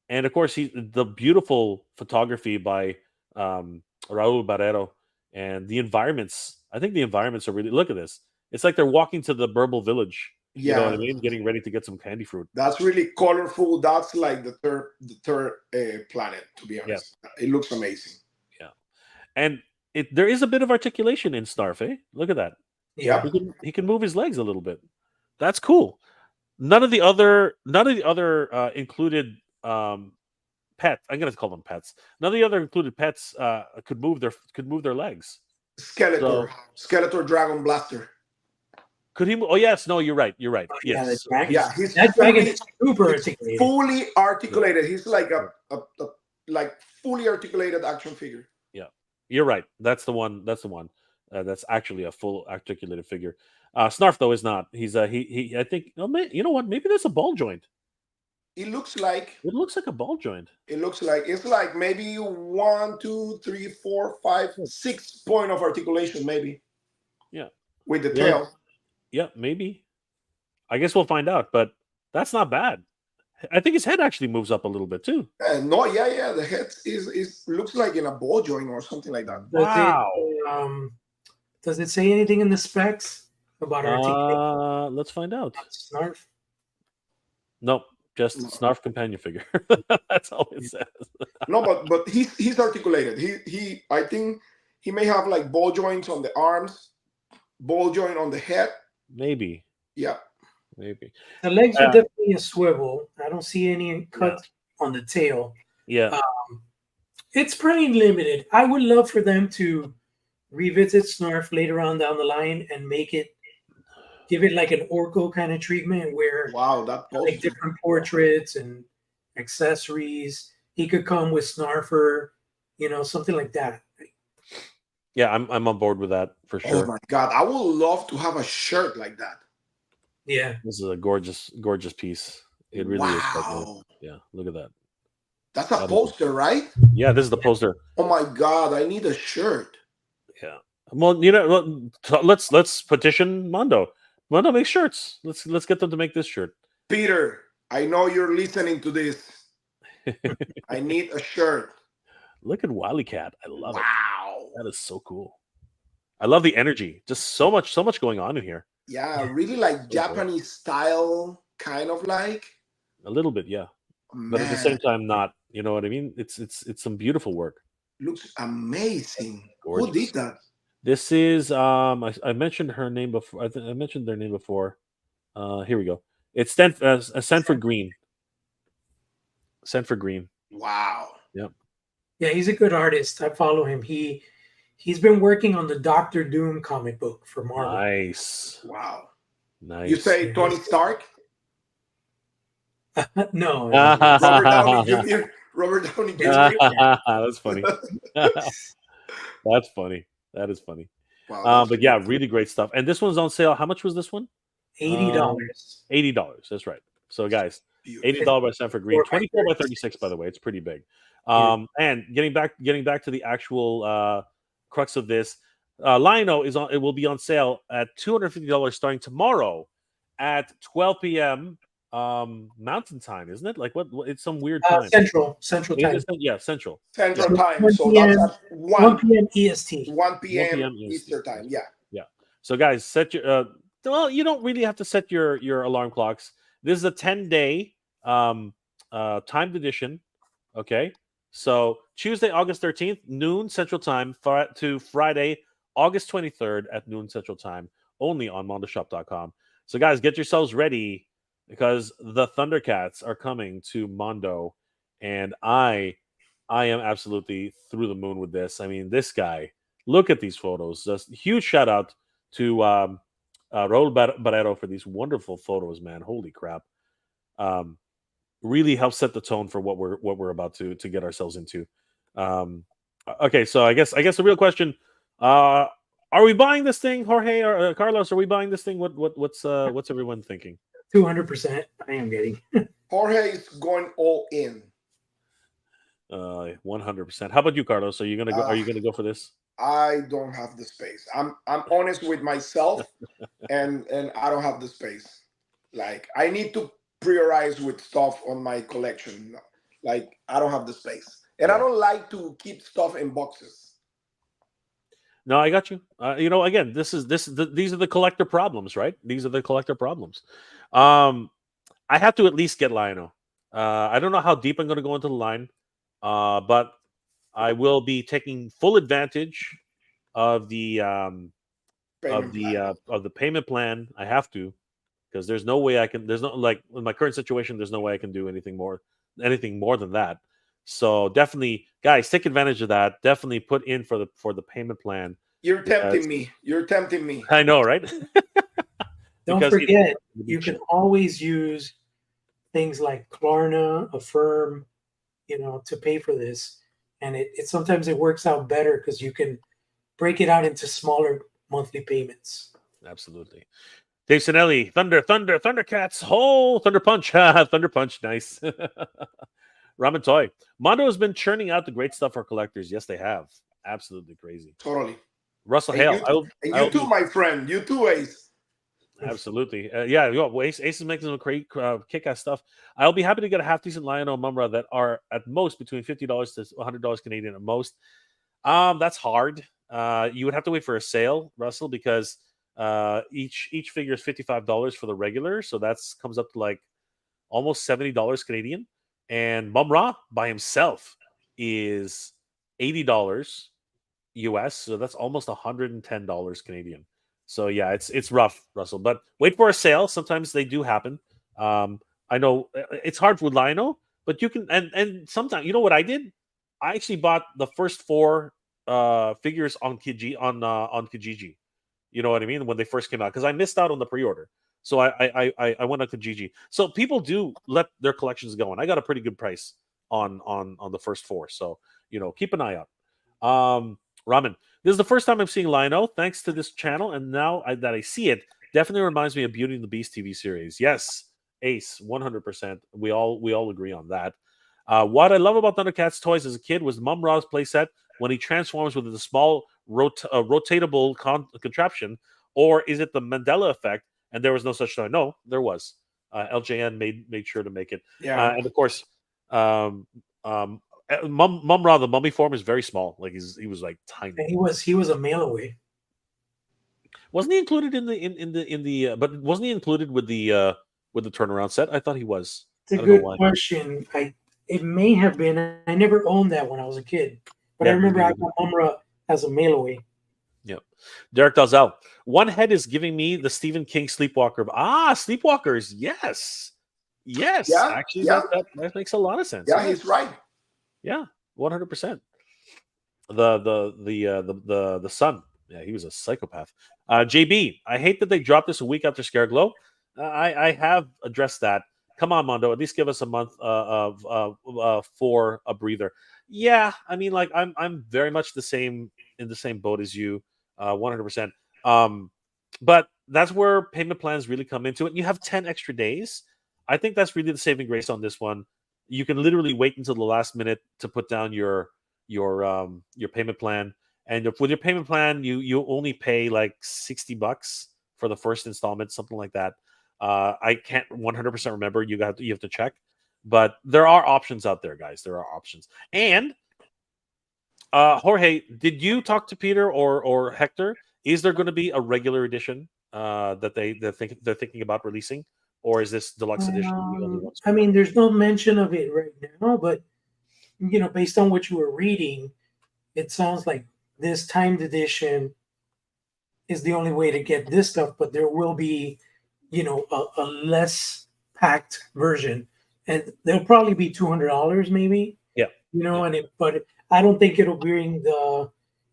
of course the beautiful photography by Raul Barrero and the environments. I think the environments are really. Look at this. It's like they're walking to the Burble Village. You know what I mean? Getting ready to get some candy fruit. That's really colorful. That's like the third planet. To be honest, it looks amazing. Yeah, and there is a bit of articulation in Snarf. Eh? Look at that. Yeah, he can move his legs a little bit. That's cool. None of the other included pets. I'm gonna call them pets. None of the other included pets could move their legs. Skeletor Dragon Blaster. Could he? Oh yes, no, you're right. Yes, that dragon is super articulated. Fully articulated. He's like a fully articulated action figure. Yeah, you're right. That's the one. That's actually a full articulated figure. Snarf though is not. He's he. I think. Oh, you know what? Maybe that's a ball joint. It looks like a ball joint. It's like maybe 1, 2, 3, 4, 5, 6 point of articulation, maybe. Yeah. With the tail. Yeah, maybe. I guess we'll find out, but that's not bad. I think his head actually moves up a little bit too. The head is looks like in a ball joint or something like that. Wow. Does it say anything in the specs about articulation? Let's find out. Snarf? Nope, just Snarf companion figure. That's all it says. No, but he's articulated. He I think he may have like ball joints on the arms, ball joint on the head. Maybe. Yeah. Maybe. The legs are definitely a swivel. I don't see any cut on the tail. Yeah. It's pretty limited. I would love for them to revisit Snarf later on down the line and give it like an Orko kind of treatment where like different portraits and accessories. He could come with Snarfer, something like that. Yeah, I'm on board with that for sure. Oh my God, I would love to have a shirt like that. Yeah, this is a gorgeous piece. It really is. Yeah, look at that. That's a poster, right? Yeah, this is the poster. Oh my God, I need a shirt. Yeah. Well, let's petition Mondo. Mondo makes shirts. Let's get them to make this shirt. Peter, I know you're listening to this. I need a shirt. Look at Wily Cat. I love it. Wow. That is so cool. I love the energy. Just so much going on in here. Yeah, really like Japanese style, kind of like. A little bit, yeah. Man. But at the same time, not. You know what I mean? It's some beautiful work. Looks amazing. Gorgeous. Who did that? This is I mentioned her name before. I mentioned their name before. Here we go. It's Sanford Green. Sanford Green. Wow. Yep. Yeah, he's a good artist. I follow him. He's been working on the Doctor Doom comic book for Marvel. Nice. Wow. Nice. You say Tony Stark? No. Robert Downey Jr. Robert Downey Jr. That's funny. That's funny. That is funny. Wow, but yeah, really great stuff. And this one's on sale. How much was this one? $80. $80. That's right. So guys, $80 by Sanford Green. 24 by 36, by the way. It's pretty big. And getting back to the actual crux of this, Lino it will be on sale at $250 starting tomorrow at 12 p.m. Mountain Time, isn't it? Like what? It's some weird time. Central time. Yeah, Central Time. So 1 that's at 1 p.m. EST. 1 p.m. Eastern time. Yeah. So guys, set your. Well, you don't really have to set your alarm clocks. This is a 10-day timed edition. Okay. So Tuesday, August 13th, noon Central Time, to Friday, August 23rd at noon Central Time, only on mondoshop.com. So guys, get yourselves ready because the Thundercats are coming to Mondo, and I I am absolutely through the moon with this. I mean, this guy. Look at these photos. Just huge shout out to Raul Barrero for these wonderful photos, man. Holy crap! Um, really helps set the tone for what we're about to get ourselves into. Um, okay, so I guess the real question: are we buying this thing, Jorge or Carlos? Are we buying this thing? What's everyone thinking? 200%. I am getting. Jorge is going all in. 100%. How about you, Carlos? Are you gonna go? Are you gonna go for this? I don't have the space. I'm honest with myself, and I don't have the space. Like I need to prioritize with stuff on my collection. Like I don't have the space, and I Yeah. don't like to keep stuff in boxes. No, I got you. Again, these are the collector problems, right? These are the collector problems. I have to at least get Lionel. I don't know how deep I'm going to go into the line, but I will be taking full advantage of the Payment plan. of the payment plan. I have to, because there's no way I can. There's no, like, in my current situation, there's no way I can do anything more than that. So definitely, guys, take advantage of that. Definitely put in for the payment plan. You're Because tempting me. You're tempting me. I know, right? Don't Because forget, you can always use things like Klarna, Affirm, to pay for this. And it sometimes it works out better because you can break it out into smaller monthly payments. Absolutely. Dave Sinelli, Thundercats, oh, Thunder Punch, Thunder Punch, nice. Ramen Toy, Mondo has been churning out the great stuff for collectors. Yes, they have. Absolutely crazy. Totally. Russell And Hale, you too, my friend. You too, Ace. absolutely. Ace is making some great kick-ass stuff. I'll be happy to get a half decent Lionel Mumra that are at most between $50 to $100 Canadian at most. That's hard. You would have to wait for a sale, Russell, because each figure is $55 for the regular, so that's comes up to like almost $70 Canadian. And Mumra by himself is $80 US, so that's almost $110 Canadian. So yeah, it's rough, Russell. But wait for a sale. Sometimes they do happen. I know it's hard with Lionel, but you can and sometimes, you know what I did? I actually bought the first 4 figures on Kijiji. You know what I mean? When they first came out, because I missed out on the pre-order. So I went on Kijiji. So people do let their collections go, and I got a pretty good price on the first 4. So keep an eye out. Ramen, this is the first time I'm seeing Lionel, thanks to this channel, and now that I see it, definitely reminds me of Beauty and the Beast TV series. Yes, Ace, 100%. We all agree on that. What I love about Thundercats toys as a kid was Mum Ra's playset when he transforms with a small rotatable contraption, or is it the Mandela effect? And there was no such toy. No, there was. LJN made sure to make it. Yeah. And of course, Mum Ra, the mummy form, is very small. Like he was like tiny. And he was a mail away. Wasn't he included in the? But wasn't he included with the turnaround set? I thought he was. It's a good question. It may have been. I never owned that when I was a kid, but I remember I got Mumra as a mail away. Yep. Derek Dalzell. One head is giving me the Stephen King Sleepwalker. Sleepwalkers. Yes. Yes. Yeah, actually, yeah. That makes a lot of sense. Yeah, he's right. Yeah, 100%. The son. Yeah, he was a psychopath. JB, I hate that they dropped this a week after Scare Glow. I have addressed that. Come on, Mondo, at least give us a month for a breather. Yeah, I mean, like I'm very much in the same boat as you, 100%. But that's where payment plans really come into it. You have 10 extra days. I think that's really the saving grace on this one. You can literally wait until the last minute to put down your payment plan. And with your payment plan, you only pay like $60 for the first installment, something like that. I can't 100% remember. You have to check, but there are options out there, guys. There are options. And Jorge, did you talk to Peter or Hector? Is there going to be a regular edition that they're thinking about releasing, or is this deluxe edition the only one? I mean, there's no mention of it right now, but based on what you were reading, it sounds like this timed edition is the only way to get this stuff, but there will be, a less packed version, and there'll probably be $200 maybe. Yeah. But I don't think it'll bring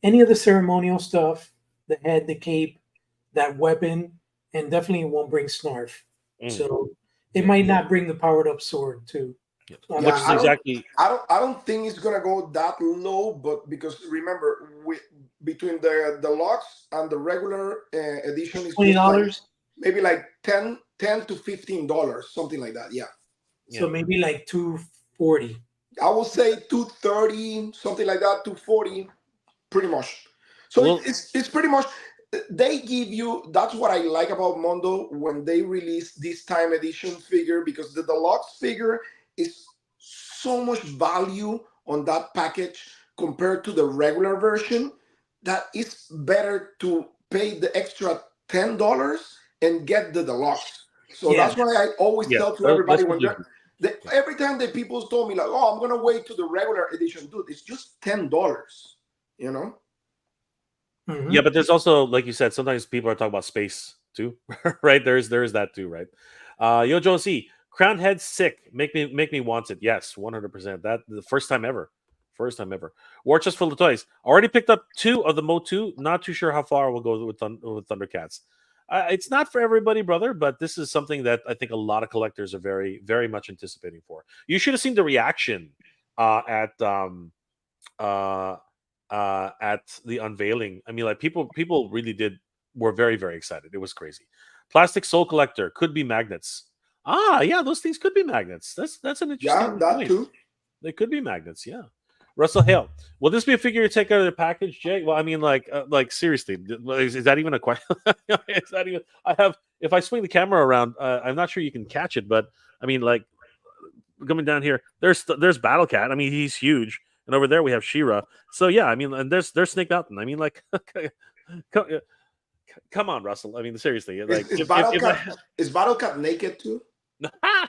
any of the ceremonial stuff, the head, the cape, that weapon, and definitely won't bring Snarf. So it might not bring the powered up sword too. Which is exactly. I don't think it's gonna go that low, but because remember, between the deluxe and the regular edition is $20, maybe like $10 to $15, something like that. Yeah. So maybe like $240. I would say $230, something like that, $240, pretty much. So it's pretty much. They give you, that's what I like about Mondo when they release this time edition figure, because the deluxe figure is so much value on that package compared to the regular version that it's better to pay the extra $10 and get the deluxe. So that's why I always tell to everybody when every time that people told me like, oh, I'm gonna wait to the regular edition, dude, it's just $10, you know. Mm-hmm. Yeah, but there's also, like you said, sometimes people are talking about space too, right? There's that too, right? Yo, Josie, crowned head sick. Make me want it. Yes, 100%. That the first time ever. War chest full of toys. Already picked up 2 of the Mo 2. Not too sure how far we'll go with Thundercats. It's not for everybody, brother, but this is something that I think a lot of collectors are very, very much anticipating for. You should have seen the reaction at the unveiling. I mean, like people really were very, very excited. It was crazy. Plastic Soul Collector could be magnets. Yeah, those things could be magnets. That's an interesting point. Too. They could be magnets. Yeah. Russell Hale, will this be a figure you take out of the package, Jay? Well, I mean, like seriously, is that even a question? Is that even? If I swing the camera around, I'm not sure you can catch it, but I mean, like coming down here, there's Battle Cat. I mean, he's huge. And over there we have She-Ra. So yeah, I mean, and there's Snake Mountain. I mean, like, come on, Russell. I mean, seriously, like, is Battle Cat naked too?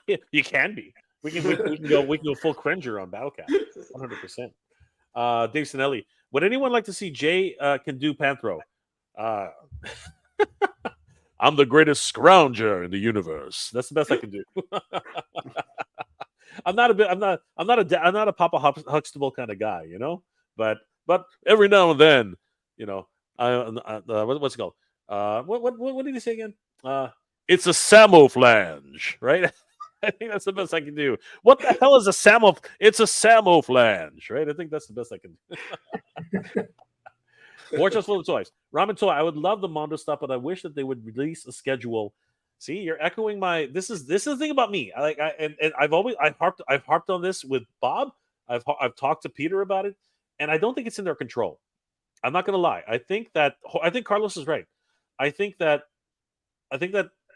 You can be. We can go full Cringer on Battle Cat, 100%. Dave Sinelli, would anyone like to see Jay can do Panthro? I'm the greatest scrounger in the universe. That's the best I can do. I'm not a Papa Huxtable kind of guy, you know. But every now and then, you know, what's it called? What did he say again? It's a Samoflange, right? I think that's the best I can do. What the hell is a Samo? It's a Samoflange, right? I think that's the best I can do. More just full of toys. Ramen Toy. I would love the Mondo stuff, but I wish that they would release a schedule. See, you're echoing my. This is the thing about me. I've harped on this with Bob. I've talked to Peter about it, and I don't think it's in their control. I'm not going to lie. I think Carlos is right. I think that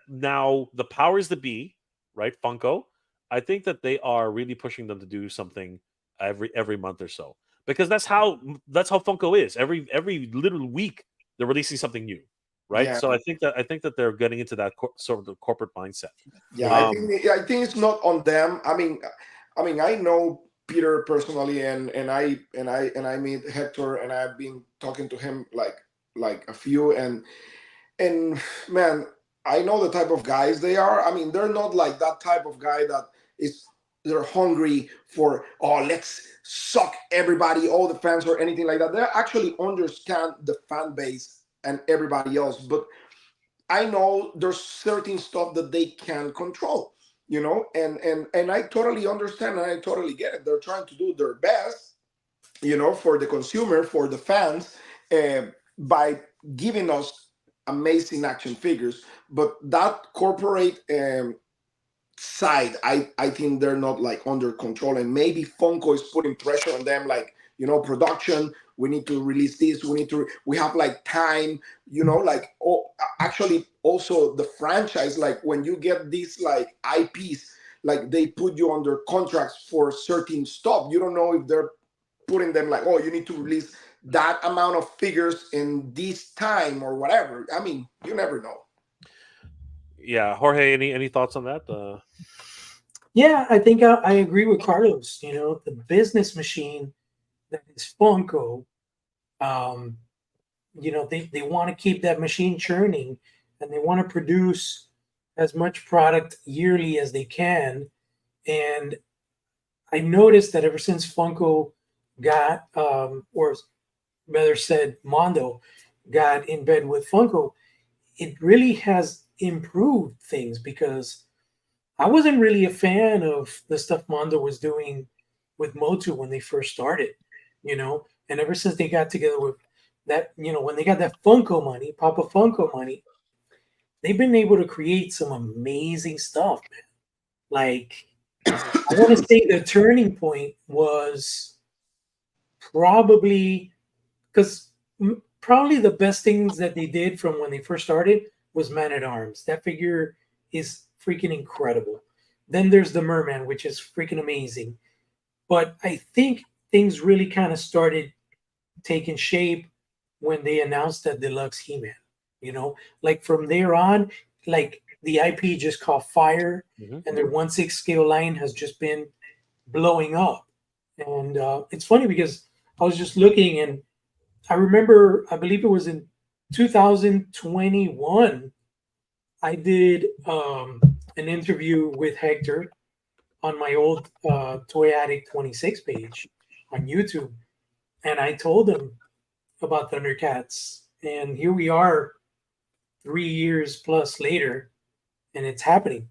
now the powers that be, right, Funko, I think that they are really pushing them to do something every month or so, because that's how Funko is. Every little week they're releasing something new, right? Yeah. So I think that they're getting into that sort of the corporate mindset. Yeah, I think it's not on them. I mean, I know Peter personally, and I meet Hector, and I've been talking to him like a few, and man, I know the type of guys they are. I mean, they're not like that type of guy that they're hungry for, oh, let's suck everybody, all the fans or anything like that. They actually understand the fan base and everybody else. But I know there's certain stuff that they can control, you know, and I totally understand and I totally get it. They're trying to do their best, you know, for the consumer, for the fans, by giving us amazing action figures. But that corporate side, I think they're not like under control, and maybe Funko is putting pressure on them, like, you know, production, we need to release this, we have like time, you know, like, actually also the franchise, like when you get these like IPs, like they put you under contracts for certain stuff. You don't know if they're putting them like, oh, you need to release that amount of figures in this time or whatever. I mean, you never know. Yeah, Jorge, any thoughts on that? Yeah, I think I agree with Carlos. You know, the business machine that is Funko, you know, they want to keep that machine churning, and they want to produce as much product yearly as they can. And I noticed that ever since Funko got, or rather said, Mondo got in bed with Funko, it really has improved things because I wasn't really a fan of the stuff Mondo was doing with Motu when they first started, and ever since they got together with that, when they got that Funko money, Papa Funko money, they've been able to create some amazing stuff, man. Like, I want to say the turning point was probably because probably the best things that they did from when they first started was Man at Arms. That figure is freaking incredible. Then there's the Merman, which is freaking amazing. But I think things really kind of started taking shape when they announced that deluxe He-Man. Like from there on, like the IP just caught fire, and their 1/6 scale line has just been blowing up. And it's funny because I was just looking, and I remember, I believe it was in 2021, I did an interview with Hector on my old Toy Addict 26 page on YouTube, and I told him about Thundercats, and here we are 3 years plus later, and it's happening,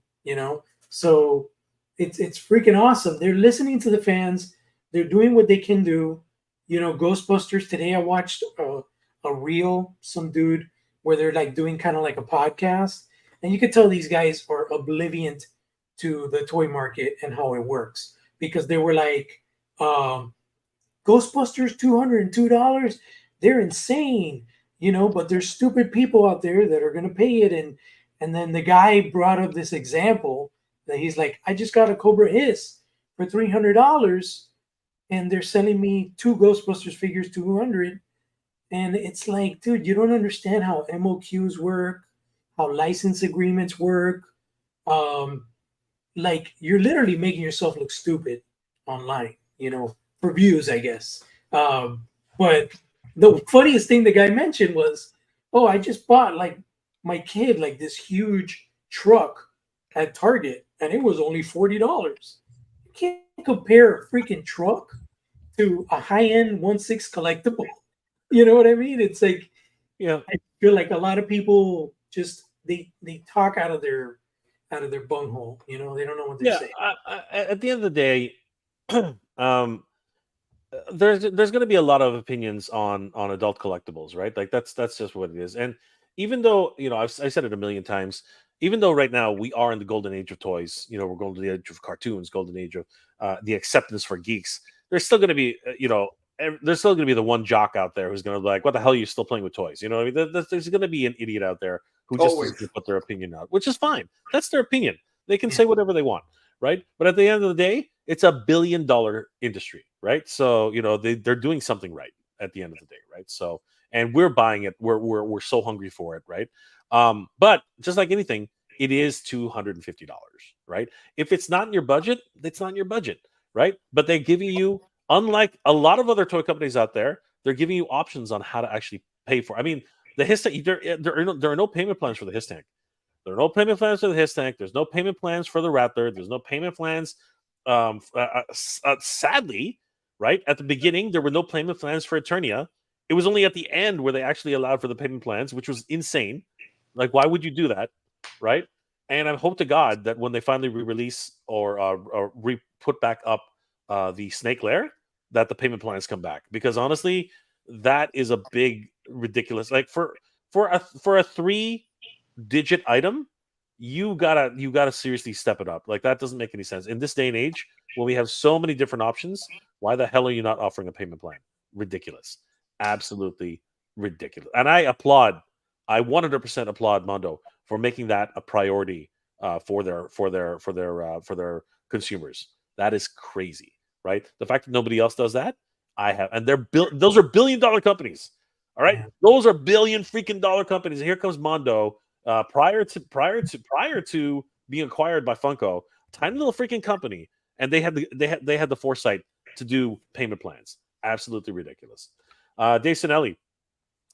So it's freaking awesome. They're listening to the fans. They're doing what they can do. Ghostbusters, today I watched a reel, some dude, where they're like doing kind of like a podcast, and you could tell these guys are oblivious to the toy market and how it works, because they were like, Ghostbusters $202, they're insane, but there's stupid people out there that are going to pay it. And then the guy brought up this example that he's like, I just got a Cobra Hiss for $300, and they're selling me 2 Ghostbusters figures, 200. And it's like, dude, you don't understand how MOQs work, how license agreements work. Like, you're literally making yourself look stupid online, for views, I guess. But the funniest thing the guy mentioned was, oh, I just bought, like, my kid, like, this huge truck at Target, and it was only $40. You can't compare a freaking truck to a high-end 1/6 collectible. You know what I mean? It's like, Yeah, I feel like a lot of people just they talk out of their bunghole. They don't know what they're saying. at the end of the day, there's going to be a lot of opinions on adult collectibles, right? Like that's just what it is. And even though I've said it a million times, even though right now we are in the golden age of toys, we're going to the age of cartoons, golden age of the acceptance for geeks. There's still going to be there's still going to be the one jock out there who's going to be like, what the hell are you still playing with toys? I mean, there's going to be an idiot out there who just Always. doesn't put their opinion out, which is fine. That's their opinion. They can say whatever they want, right? But at the end of the day, it's a $1 billion industry, right? So they're doing something right at the end of the day, right? So, and we're buying it. We're so hungry for it, right? But just like anything, it is $250, right? If it's not in your budget, it's not in your budget, right? But they're giving you, unlike a lot of other toy companies out there, they're giving you options on how to actually pay for. I mean, the Hiss Tank, there are no payment plans for the Hiss Tank. There are no payment plans for the Hiss Tank. There's no payment plans for the Rattler. There's no payment plans. Sadly, right at the beginning, there were no payment plans for Eternia. It was only at the end where they actually allowed for the payment plans, which was insane. Like, why would you do that, right? And I hope to God that when they finally re-release or put back up the Snake Lair, that the payment plans come back, because honestly, that is a big ridiculous. Like for a 3-digit item, you gotta seriously step it up. Like, that doesn't make any sense in this day and age when we have so many different options. Why the hell are you not offering a payment plan? Ridiculous, absolutely ridiculous. And I 100% applaud Mondo for making that a priority for their consumers. That is crazy, right? The fact that nobody else does that, and those are $1 billion companies. All right, those are freaking dollar companies. And here comes Mondo, prior to being acquired by Funko, tiny little freaking company, and they had the foresight to do payment plans. Absolutely ridiculous. Dave Sinelli,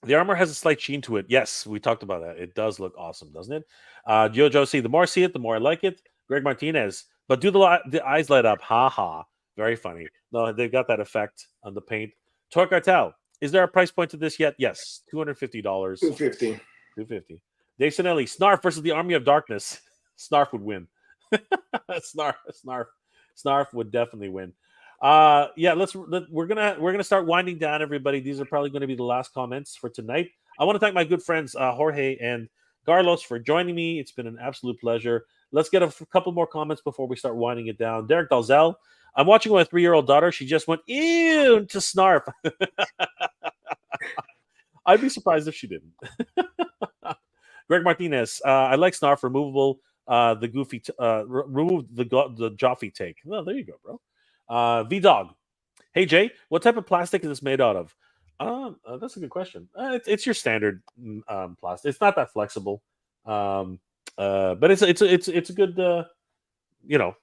the armor has a slight sheen to it. Yes, we talked about that. It does look awesome, doesn't it? Jojo C, the more I see it, the more I like it. Greg Martinez, but do the eyes light up? Ha ha. Very funny. No, they've got that effect on the paint. Toy Cartel. Is there a price point to this yet? Yes, $250. $250. $250. Dave Sinelli, Snarf versus the Army of Darkness. Snarf would win. Snarf would definitely win. Yeah, we're gonna start winding down, everybody. These are probably going to be the last comments for tonight. I want to thank my good friends Jorge and Carlos for joining me. It's been an absolute pleasure. Let's get a couple more comments before we start winding it down. Derek Dalzell, I'm watching with a 3-year-old daughter. She just went ew to Snarf. I'd be surprised if she didn't. Greg Martinez, I like Snarf, removable. The goofy, remove the Joffy take. Well, there you go, bro. V Dog, hey Jay, what type of plastic is this made out of? That's a good question. It's your standard plastic. It's not that flexible, but it's a good.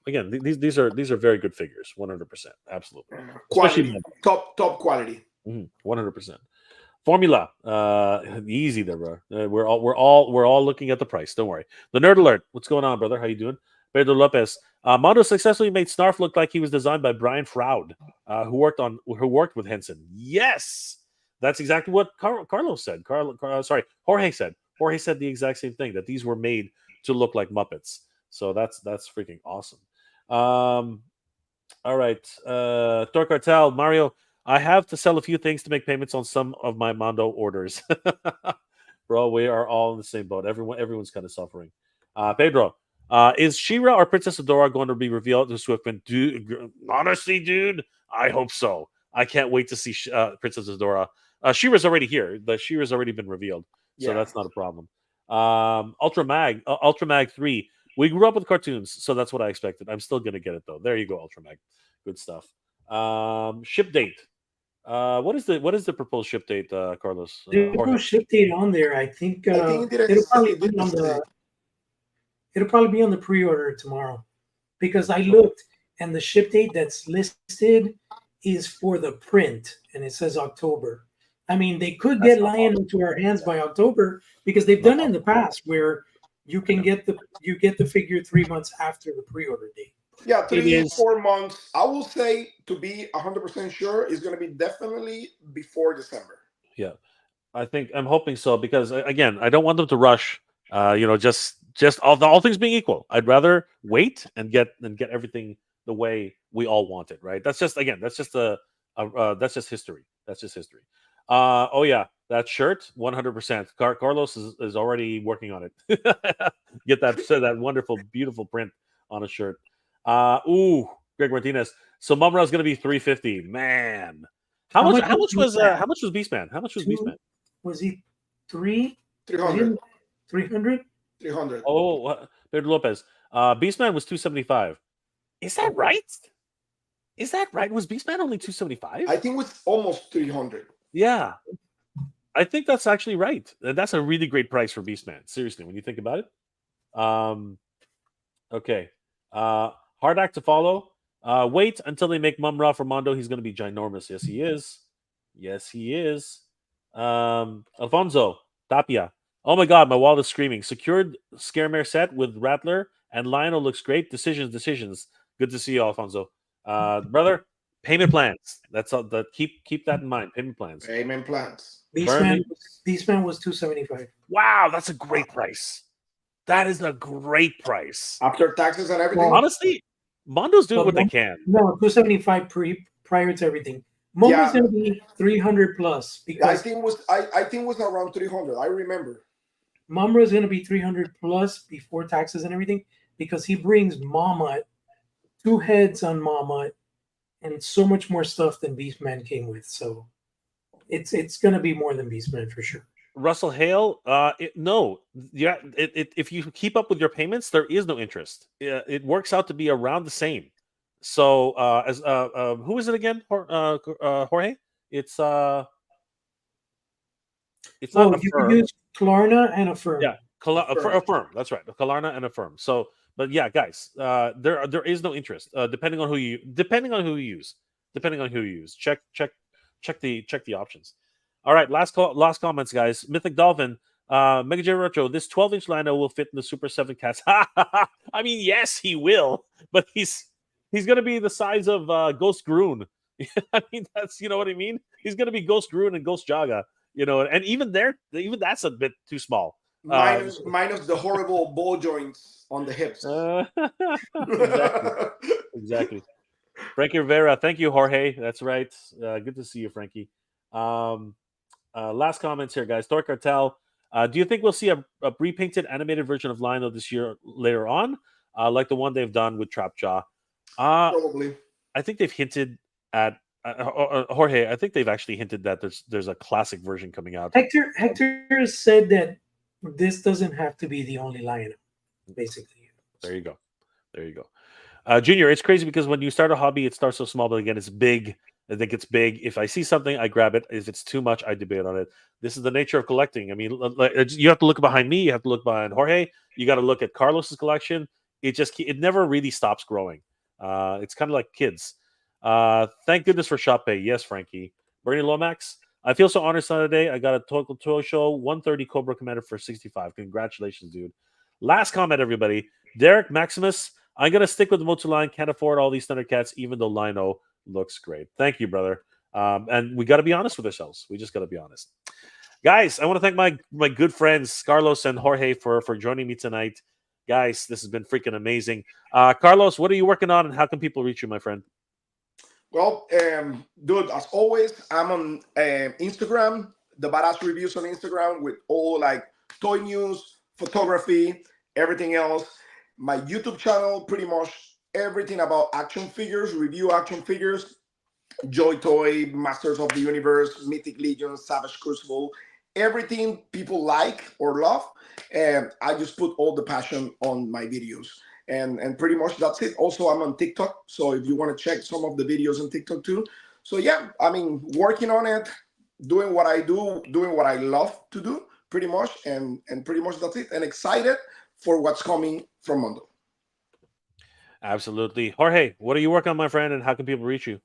Again, these are very good figures. 100%, absolutely. Quality, top quality. 100%. Formula, easy there, bro. We're all looking at the price. Don't worry. The Nerd Alert. What's going on, brother? How you doing? Pedro Lopez. Mondo successfully made Snarf look like he was designed by Brian Froud, who worked with Henson. Yes, that's exactly what Carlos said. Jorge said. Jorge said the exact same thing, that these were made to look like Muppets. So that's freaking awesome. All right, Toy Cartel, Mario. I have to sell a few things to make payments on some of my Mondo orders. Bro, we are all in the same boat. Everyone's kind of suffering. Pedro, is She-Ra or Princess Adora going to be revealed to Swiftman? Honestly, dude, I hope so. I can't wait to see Princess Adora. She-Ra's already here. The She-Ra's already been revealed, so that's not a problem. Ultramag 3. We grew up with cartoons, so that's what I expected. I'm still going to get it, though. There you go, Ultramag. Good stuff. Ship date. What is the proposed ship date, Carlos? The proposed ship date on there, I think it'll probably be on the pre-order tomorrow, because I looked and the ship date that's listed is for the print, and it says October. I mean, they could get Lion into our hands by October, because they've done it in the past where you can get the figure 3 months after the pre-order date. Yeah, 3-4 months. I will say, to be 100% sure, is going to be definitely before December. Yeah, I'm hoping so, because again, I don't want them to rush. Just all things being equal, I'd rather wait and get everything the way we all want it. Right? That's just history. That's just history. Oh yeah, that shirt, 100%. Carlos is already working on it. Get that wonderful, beautiful print on a shirt. Greg Martinez. So Mumra is going to be $350. Man, how much was Beastman? How much was Beastman? Was he 300? 300. Oh, Pedro Lopez. Beastman was $275. Is that right? Was Beastman only $275? I think it was almost 300. Yeah, I think that's actually right. That's a really great price for Beastman. Seriously, when you think about it. Okay. Hard act to follow. Wait until they make Mum-Ra for Mondo. He's going to be ginormous. Yes, he is. Yes, he is. Alfonso Tapia. Oh my God, my wallet is screaming. Secured Scaremare set with Rattler and Lionel looks great. Decisions. Good to see you, Alfonso. Brother, payment plans. That's all. Keep that in mind. Payment plans. Beastman was $275. Wow, that's a great price. That is a great price. After taxes and everything? Well, honestly, Mondo's doing what they can. No, $275 prior to everything. Mondo's going to be 300 plus. Because I think it was around 300. I remember. Mumra's going to be 300 plus before taxes and everything, because he brings Marmot, 2 heads on Marmot, and so much more stuff than Beastman came with. So it's going to be more than Beastman for sure. Russell Hale, no. Yeah, if you keep up with your payments, there is no interest. It works out to be around the same. So, who is it again? Jorge? It's not you can use Klarna and Affirm. Yeah, Affirm. That's right, Klarna and Affirm. So, but yeah, guys, there is no interest. Depending on who you use. Check the options. All right, last comments, guys. Mythic Dolphin, Mega J Retro. This 12-inch Lino will fit in the Super 7 cats. I mean, yes, he will, but he's He's gonna be the size of Ghost Groon. I mean, that's you know what I mean. He's gonna be Ghost Groon and Ghost Jaga. You know, and even that's a bit too small. Minus the horrible ball joints on the hips. Exactly. Frankie Rivera, thank you, Jorge. That's right. Good to see you, Frankie. Last comments here, guys. Thor Cartel. Do you think we'll see a repainted animated version of Lionel this year later on, like the one they've done with Trapjaw? Probably. I think they've hinted at Jorge. I think they've actually hinted that there's a classic version coming out. Hector said that this doesn't have to be the only Lionel, basically. There you go. Junior, it's crazy because when you start a hobby, it starts so small, but again, it's big. I think it's big. If I see something, I grab it. If it's too much, I debate on it. This is the nature of collecting. I mean, you have to look behind me. You have to look behind Jorge. You got to look at Carlos's collection. It never really stops growing. It's kind of like kids. Thank goodness for Shop Pay. Yes, Frankie. Bernie Lomax. I feel so honored Saturday. I got a Toy Show 130 Cobra Commander for 65. Congratulations, dude. Last comment, everybody. Derek Maximus. I'm going to stick with the Motu line. Can't afford all these Thundercats, even though Lino looks great. Thank you, brother. And we got to be honest with ourselves. We just got to be honest. Guys, I want to thank my good friends, Carlos and Jorge, for joining me tonight. Guys, this has been freaking amazing. Carlos, what are you working on, and how can people reach you, my friend? Well, dude, as always, I'm on Instagram, the Badass Reviews on Instagram with all like toy news, photography, everything else. My YouTube channel, pretty much everything about action figures, review action figures, Joy Toy, Masters of the Universe, Mythic Legion, Savage Crucible, everything people like or love. And I just put all the passion on my videos. And pretty much that's it. Also, I'm on TikTok. So if you want to check some of the videos on TikTok too. So yeah, I mean, working on it, doing what I do, doing what I love to do, pretty much. And pretty much that's it. And excited for what's coming from Mondo. Absolutely. Jorge, what are you working on, my friend, and how can people reach you?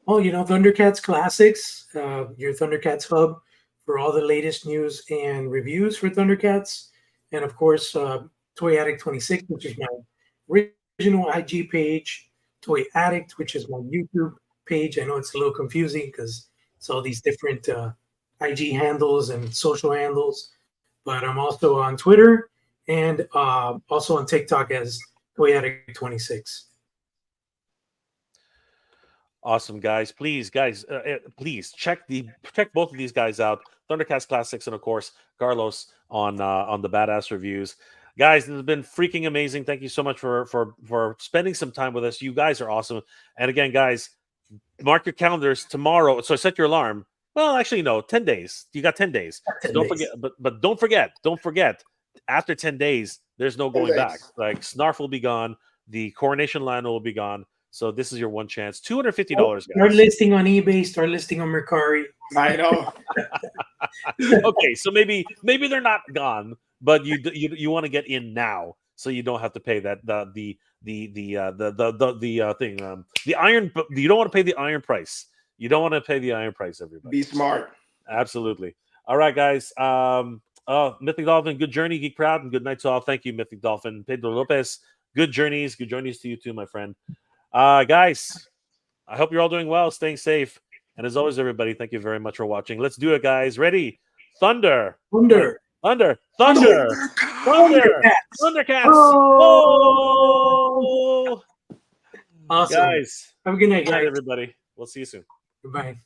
Oh, Thundercats Classics, your Thundercats hub for all the latest news and reviews for Thundercats. And of course, Toy Addict 26, which is my original IG page, Toy Addict, which is my YouTube page. I know it's a little confusing because it's all these different IG handles and social handles, but I'm also on Twitter and also on TikTok as Toy Addict 26. Awesome, guys. Please check both of these guys out. Thundercats Classics and of course Carlos on the Badass Reviews. Guys, this has been freaking amazing. Thank you so much for spending some time with us. You guys are awesome. And again, guys, mark your calendars tomorrow. So set your alarm. Well, actually, no, 10 days. You got 10 days. So don't forget, but don't forget, after 10 days, there's no going back. Like Snarf will be gone, the Coronation Lionel will be gone. So this is your one chance. $250, guys. Start listing on eBay, start listing on Mercari. I know. Okay, so maybe they're not gone, but you want to get in now, so you don't have to pay that the thing the iron. You don't want to pay the iron price. You don't want to pay the iron price. Everybody, be smart. Absolutely. All right, guys. Mythic Dolphin, good journey, Geek Proud, and good night to all. Thank you, Mythic Dolphin. Pedro Lopez, good journeys to you too, my friend. Guys, I hope you're all doing well, staying safe. And as always, everybody, thank you very much for watching. Let's do it, guys. Ready? Thunder. Thundercats. Oh! Awesome. Guys. Have a good night, guys. Everybody. We'll see you soon. Goodbye.